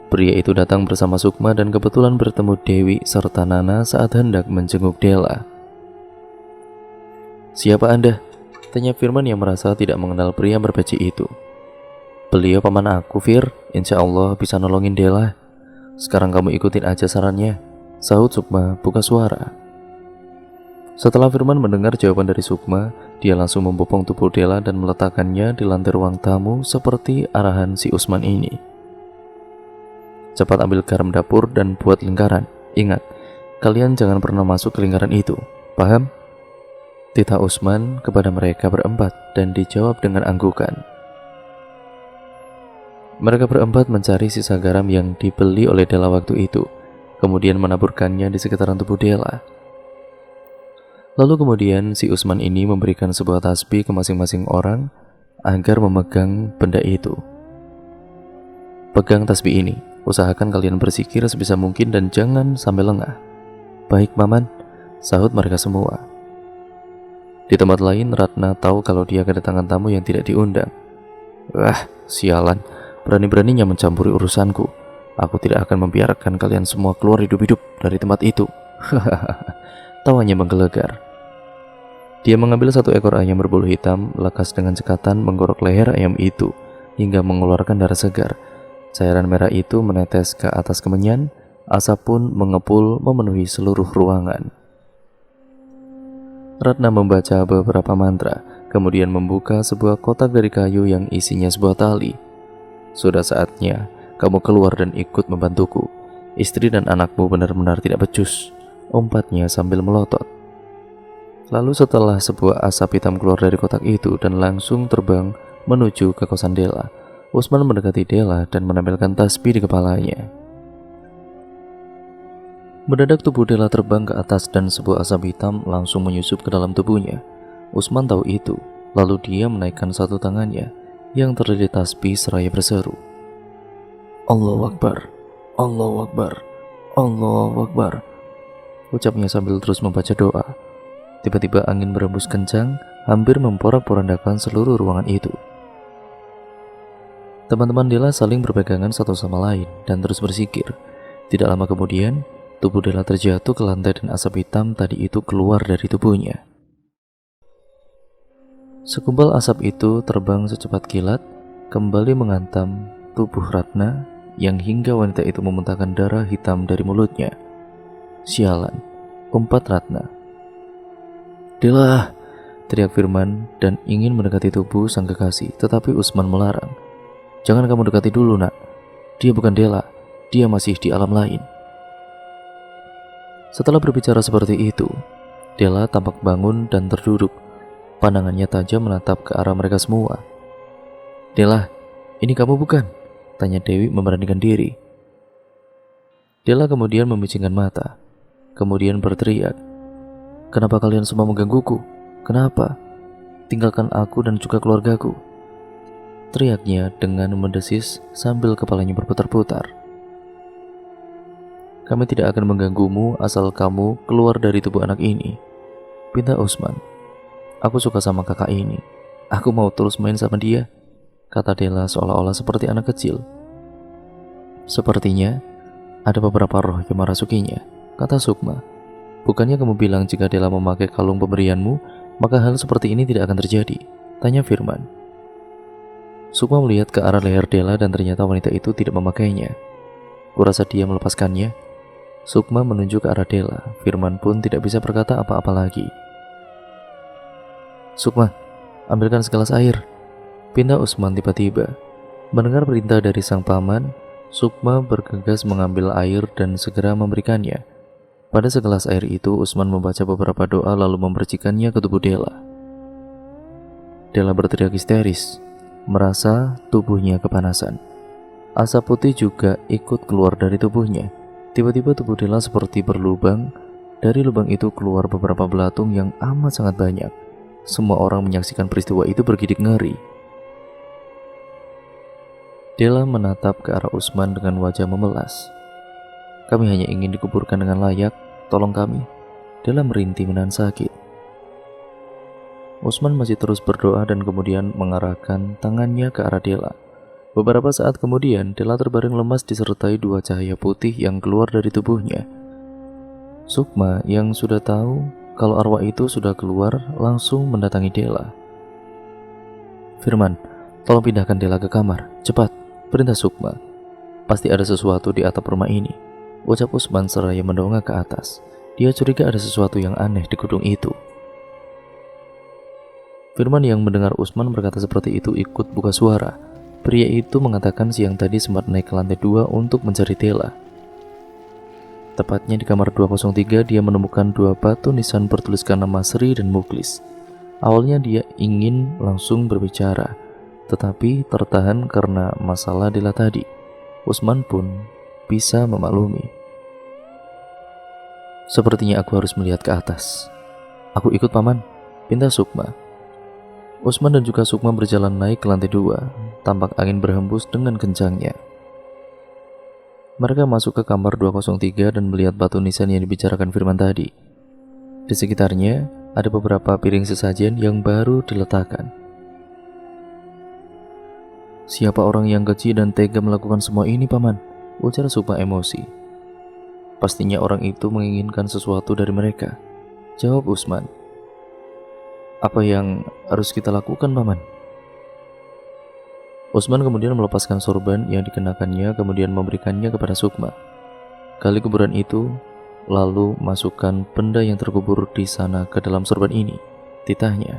[SPEAKER 1] Pria itu datang bersama Sukma dan kebetulan bertemu Dewi serta Nana saat hendak menjenguk Della. Siapa Anda? Tanya Firman yang merasa tidak mengenal pria berpeci itu. Beliau paman aku, Fir. Insya Allah bisa nolongin Della. Sekarang kamu ikutin aja sarannya, sahut Sukma buka suara. Setelah Firman mendengar jawaban dari Sukma, dia langsung membopong tubuh Della dan meletakkannya di lantai ruang tamu seperti arahan si Usman ini. Cepat ambil garam dapur dan buat lingkaran. Ingat, kalian jangan pernah masuk ke lingkaran itu. Paham? Titah Usman kepada mereka berempat dan dijawab dengan anggukan. Mereka berempat mencari sisa garam yang dibeli oleh Della waktu itu, kemudian menaburkannya di sekitaran tubuh Della. Lalu kemudian si Usman ini memberikan sebuah tasbih ke masing-masing orang agar memegang benda itu. Pegang tasbih ini, usahakan kalian berzikir sebisa mungkin dan jangan sampai lengah. Baik, Maman, sahut mereka semua. Di tempat lain, Ratna tahu kalau dia kedatangan tamu yang tidak diundang. Wah, sialan, berani-beraninya mencampuri urusanku. Aku tidak akan membiarkan kalian semua keluar hidup-hidup dari tempat itu. Hahaha. Tawanya menggelegar. Dia mengambil satu ekor ayam berbulu hitam, lekas dengan cekatan menggorok leher ayam itu hingga mengeluarkan darah segar. Cairan merah itu menetes ke atas kemenyan, asap pun mengepul memenuhi seluruh ruangan. Ratna membaca beberapa mantra, kemudian membuka sebuah kotak dari kayu yang isinya sebuah tali. Sudah saatnya kamu keluar dan ikut membantuku. Istri dan anakmu benar-benar tidak becus, umpatnya sambil melotot. Lalu setelah sebuah asap hitam keluar dari kotak itu dan langsung terbang menuju ke kosan Della, Usman mendekati Della dan menempelkan tasbih di kepalanya. Mendadak tubuh Dela terbang ke atas dan sebuah asap hitam langsung menyusup ke dalam tubuhnya. Usman tahu itu, lalu dia menaikkan satu tangannya yang terlilit tasbih seraya berseru, Allahu Akbar, Allahu Akbar, Allahu Akbar. Ucapnya sambil terus membaca doa. Tiba-tiba angin berembus kencang, hampir memporak-porandakan seluruh ruangan itu. Teman-teman Dela saling berpegangan satu sama lain dan terus bersikir. Tidak lama kemudian, tubuh Dela terjatuh ke lantai dan asap hitam tadi itu keluar dari tubuhnya. Segumpal asap itu terbang secepat kilat, kembali menghantam tubuh Ratna yang hingga wanita itu memuntahkan darah hitam dari mulutnya. Sialan, umpat Ratna. Dela, teriak Firman dan ingin mendekati tubuh sang kekasih, tetapi Usman melarang. Jangan kamu dekati dulu, nak. Dia bukan Dela, dia masih di alam lain. Setelah berbicara seperti itu, Dela tampak bangun dan terduduk. Pandangannya tajam menatap ke arah mereka semua. Dela, ini kamu bukan? Tanya Dewi memberanikan diri. Dela kemudian memicingkan mata, kemudian berteriak, kenapa kalian semua menggangguku? Kenapa? Tinggalkan aku dan juga keluargaku. Teriaknya dengan mendesis sambil kepalanya berputar-putar. Kami tidak akan mengganggumu asal kamu keluar dari tubuh anak ini, pinta Usman. Aku suka sama kakak ini. Aku mau terus main sama dia, kata Dela seolah-olah seperti anak kecil. Sepertinya ada beberapa roh yang merasukinya, kata Sukma. Bukannya kamu bilang jika Dela memakai kalung pemberianmu, maka hal seperti ini tidak akan terjadi, tanya Firman. Sukma melihat ke arah leher Dela dan ternyata wanita itu tidak memakainya. Kurasa dia melepaskannya. Sukma menunjuk ke arah Dela. Firman pun tidak bisa berkata apa-apa lagi. Sukma, ambilkan segelas air, pinta Usman tiba-tiba. Mendengar perintah dari sang paman, Sukma bergegas mengambil air dan segera memberikannya. Pada segelas air itu, Usman membaca beberapa doa lalu memercikannya ke tubuh Dela. Dela berteriak histeris, merasa tubuhnya kepanasan. Asap putih juga ikut keluar dari tubuhnya. Tiba-tiba tubuh Dela seperti berlubang. Dari lubang itu keluar beberapa belatung yang amat sangat banyak. Semua orang menyaksikan peristiwa itu bergidik ngeri. Dela menatap ke arah Usman dengan wajah memelas. Kami hanya ingin dikuburkan dengan layak, tolong kami. Dela merintih menahan sakit. Usman masih terus berdoa dan kemudian mengarahkan tangannya ke arah Dela. Beberapa saat kemudian, Dela terbaring lemas disertai dua cahaya putih yang keluar dari tubuhnya. Sukma yang sudah tahu kalau arwah itu sudah keluar langsung mendatangi Dela. Firman, tolong pindahkan Dela ke kamar, cepat, perintah Sukma. Pasti ada sesuatu di atap rumah ini, ucap Usman seraya mendongak ke atas. Dia curiga ada sesuatu yang aneh di gedung itu. Firman yang mendengar Usman berkata seperti itu ikut buka suara. Pria itu mengatakan siang tadi sempat naik ke lantai 2 untuk mencari Dela. Tepatnya di kamar 203 dia menemukan dua batu nisan bertuliskan nama Sri dan Muklis. Awalnya dia ingin langsung berbicara, tetapi tertahan karena masalah Dela tadi. Usman pun bisa memaklumi. Sepertinya aku harus melihat ke atas. Aku ikut paman, pinta Sukma. Usman dan juga Sukma berjalan naik ke lantai 2. Tampak angin berhembus dengan kencangnya. Mereka masuk ke kamar 203 dan melihat batu nisan yang dibicarakan Firman tadi. Di sekitarnya ada beberapa piring sesajen yang baru diletakkan. Siapa orang yang keji dan tega melakukan semua ini, paman? Ujar Sukma emosi. Pastinya orang itu menginginkan sesuatu dari mereka, jawab Usman. Apa yang harus kita lakukan, paman? Usman kemudian melepaskan sorban yang dikenakannya, kemudian memberikannya kepada Sukma. Gali kuburan itu, lalu masukkan benda yang terkubur di sana ke dalam sorban ini, titahnya.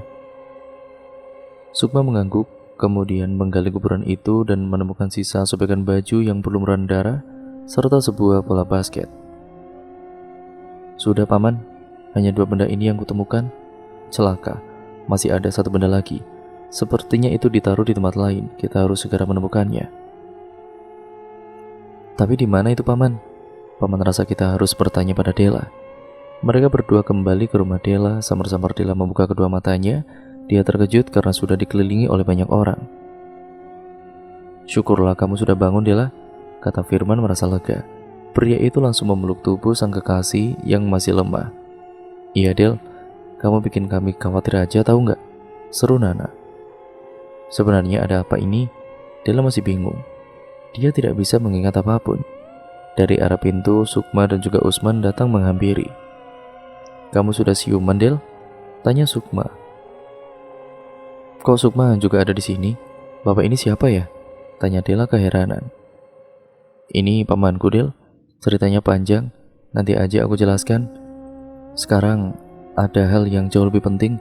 [SPEAKER 1] Sukma mengangguk, kemudian menggali kuburan itu dan menemukan sisa sobekan baju yang belum merendam darah, serta sebuah bola basket. Sudah, paman, hanya dua benda ini yang kutemukan. Celaka, masih ada satu benda lagi. Sepertinya itu ditaruh di tempat lain. Kita harus segera menemukannya. Tapi di mana itu, paman? Paman rasa kita harus bertanya pada Della. Mereka berdua kembali ke rumah Della. Samar-samar Della membuka kedua matanya. Dia terkejut karena sudah dikelilingi oleh banyak orang. "Syukurlah kamu sudah bangun, Della," kata Firman merasa lega. Pria itu langsung memeluk tubuh sang kekasih yang masih lemah. "Iya, Del, kamu bikin kami khawatir aja, tahu nggak?" seru Nana. Sebenarnya ada apa ini? Della masih bingung. Dia tidak bisa mengingat apapun. Dari arah pintu, Sukma dan juga Usman datang menghampiri. "Kamu sudah siuman, Del?" tanya Sukma. "Kok Sukma juga ada di sini? Bapak ini siapa ya?" tanya Della keheranan. "Ini pamanku, Del. Ceritanya panjang, nanti aja aku jelaskan. Sekarang ada hal yang jauh lebih penting.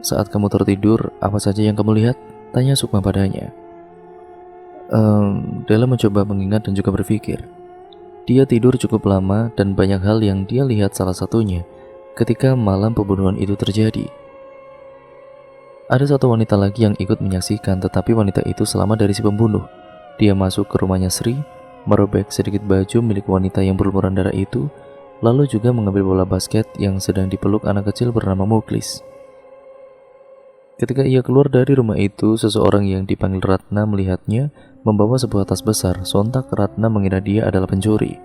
[SPEAKER 1] Saat kamu tertidur, apa saja yang kamu lihat?" tanya Sukma padanya. Della mencoba mengingat dan juga berpikir. Dia tidur cukup lama dan banyak hal yang dia lihat, salah satunya ketika malam pembunuhan itu terjadi. Ada satu wanita lagi yang ikut menyaksikan, tetapi wanita itu selamat dari si pembunuh. Dia masuk ke rumahnya Sri, merobek sedikit baju milik wanita yang berlumuran darah itu, lalu juga mengambil bola basket yang sedang dipeluk anak kecil bernama Muklis. Ketika ia keluar dari rumah itu, seseorang yang dipanggil Ratna melihatnya membawa sebuah tas besar. Sontak Ratna mengira dia adalah pencuri.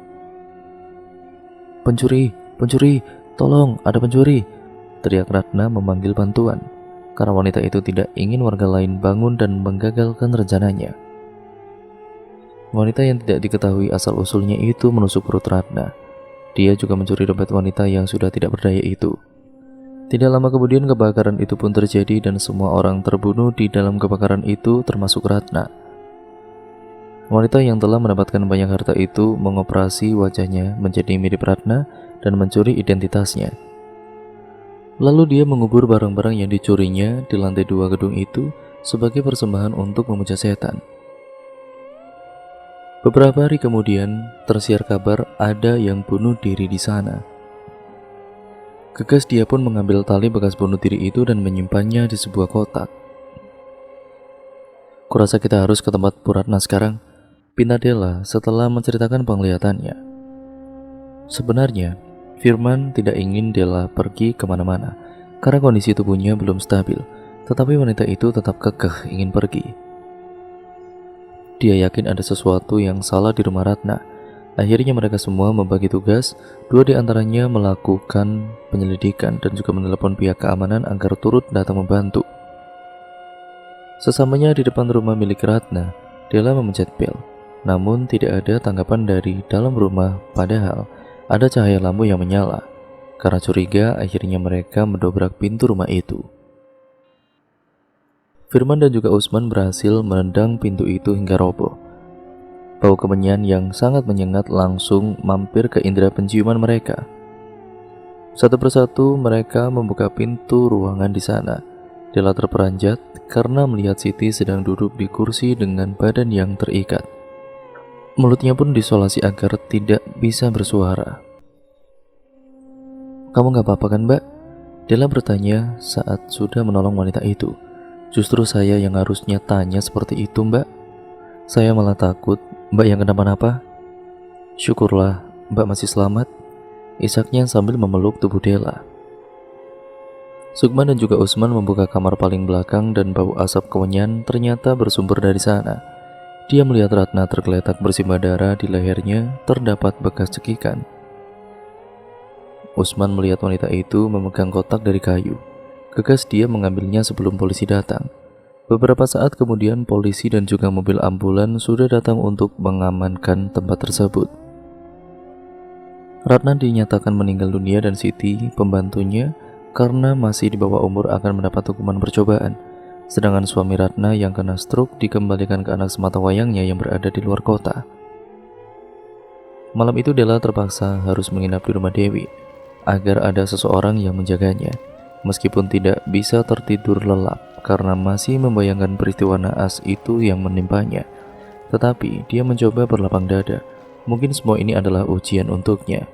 [SPEAKER 1] "Pencuri, pencuri, tolong, ada pencuri!" teriak Ratna memanggil bantuan, karena wanita itu tidak ingin warga lain bangun dan menggagalkan rencananya. Wanita yang tidak diketahui asal-usulnya itu menusuk perut Ratna. Dia juga mencuri dompet wanita yang sudah tidak berdaya itu. Tidak lama kemudian kebakaran itu pun terjadi dan semua orang terbunuh di dalam kebakaran itu, termasuk Ratna. Wanita yang telah mendapatkan banyak harta itu mengoperasi wajahnya menjadi mirip Ratna dan mencuri identitasnya. Lalu dia mengubur barang-barang yang dicurinya di lantai 2 gedung itu sebagai persembahan untuk memuja setan. Beberapa hari kemudian tersiar kabar ada yang bunuh diri di sana. Gegas dia pun mengambil tali bekas bunuh diri itu dan menyimpannya di sebuah kotak. "Kurasa kita harus ke tempat Bu Ratna sekarang," pinta Della setelah menceritakan penglihatannya. Sebenarnya, Firman tidak ingin Della pergi kemana-mana karena kondisi tubuhnya belum stabil, tetapi wanita itu tetap kekeh ingin pergi. Dia yakin ada sesuatu yang salah di rumah Ratna. Akhirnya mereka semua membagi tugas. 2 di antaranya melakukan penyelidikan dan juga menelepon pihak keamanan agar turut datang membantu. Sesamanya di depan rumah milik Ratna, Della memencet bel. Namun tidak ada tanggapan dari dalam rumah, padahal ada cahaya lampu yang menyala. Karena curiga, akhirnya mereka mendobrak pintu rumah itu. Firman dan juga Usman berhasil menendang pintu itu hingga roboh. Bau kemenyan yang sangat menyengat langsung mampir ke indera penciuman mereka. Satu persatu mereka membuka pintu ruangan di sana. Della terperanjat karena melihat Siti sedang duduk di kursi dengan badan yang terikat. Mulutnya pun disolasi agar tidak bisa bersuara. "Kamu gak apa-apa kan, Mbak?" Della bertanya saat sudah menolong wanita itu. "Justru saya yang harusnya tanya seperti itu, Mbak. Saya malah takut Mbak yang kenapa-napa." "Syukurlah Mbak masih selamat," isaknya sambil memeluk tubuh Della. Sukma dan juga Usman membuka kamar paling belakang dan bau asap kemenyan ternyata bersumber dari sana. Dia melihat Ratna tergeletak bersimbah darah, di lehernya terdapat bekas cekikan. Usman melihat wanita itu memegang kotak dari kayu. Gegas dia mengambilnya sebelum polisi datang. Beberapa saat kemudian polisi dan juga mobil ambulan sudah datang untuk mengamankan tempat tersebut. Ratna dinyatakan meninggal dunia dan Siti, pembantunya, karena masih di bawah umur akan mendapat hukuman percobaan. Sedangkan suami Ratna yang kena stroke dikembalikan ke anak sematawayangnya yang berada di luar kota. Malam itu Della terpaksa harus menginap di rumah Dewi agar ada seseorang yang menjaganya. Meskipun tidak bisa tertidur lelap karena masih membayangkan peristiwa naas itu yang menimpanya, tetapi dia mencoba berlapang dada. Mungkin semua ini adalah ujian untuknya.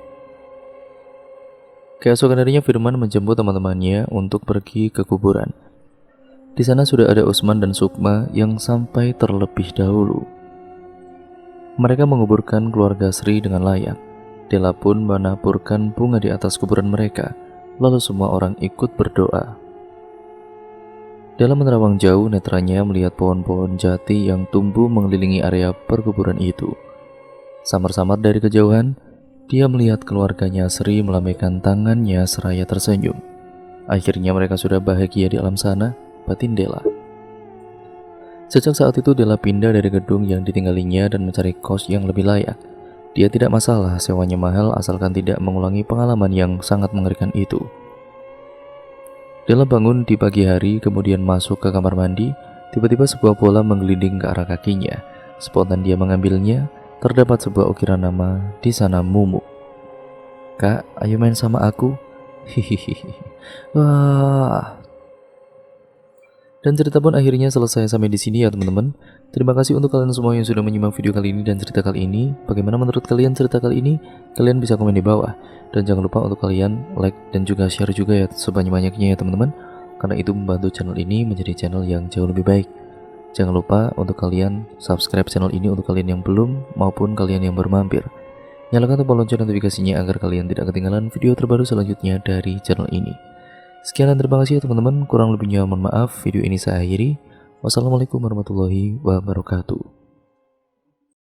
[SPEAKER 1] Keesokan harinya Firman menjemput teman-temannya untuk pergi ke kuburan. Di sana sudah ada Usman dan Sukma yang sampai terlebih dahulu. Mereka menguburkan keluarga Sri dengan layak. Della pun menaburkan bunga di atas kuburan mereka, lalu semua orang ikut berdoa. Della menerawang jauh netranya melihat pohon-pohon jati yang tumbuh mengelilingi area perkuburan itu. Samar-samar dari kejauhan, dia melihat keluarganya Sri melambaikan tangannya seraya tersenyum. Akhirnya mereka sudah bahagia di alam sana, batin Della. Sejak saat itu Della pindah dari gedung yang ditinggalinya dan mencari kos yang lebih layak. Dia tidak masalah sewanya mahal asalkan tidak mengulangi pengalaman yang sangat mengerikan itu. Della bangun di pagi hari kemudian masuk ke kamar mandi. Tiba-tiba sebuah bola menggelinding ke arah kakinya. Spontan dia mengambilnya. Terdapat sebuah ukiran nama di sana, Mumu. "Kak, ayo main sama aku." Hihihi. Wah. Dan cerita pun akhirnya selesai sampai di sini ya teman-teman. Terima kasih untuk kalian semua yang sudah menyimak video kali ini dan cerita kali ini. Bagaimana menurut kalian cerita kali ini? Kalian bisa komen di bawah. Dan jangan lupa untuk kalian like dan juga share juga ya sebanyak-banyaknya ya teman-teman. Karena itu membantu channel ini menjadi channel yang jauh lebih baik. Jangan lupa untuk kalian subscribe channel ini untuk kalian yang belum maupun kalian yang baru mampir. Nyalakan tombol lonceng notifikasinya agar kalian tidak ketinggalan video terbaru selanjutnya dari channel ini. Sekian dan terima kasih ya teman-teman. Kurang lebihnya mohon maaf. Video ini saya akhiri. Wassalamualaikum warahmatullahi wabarakatuh.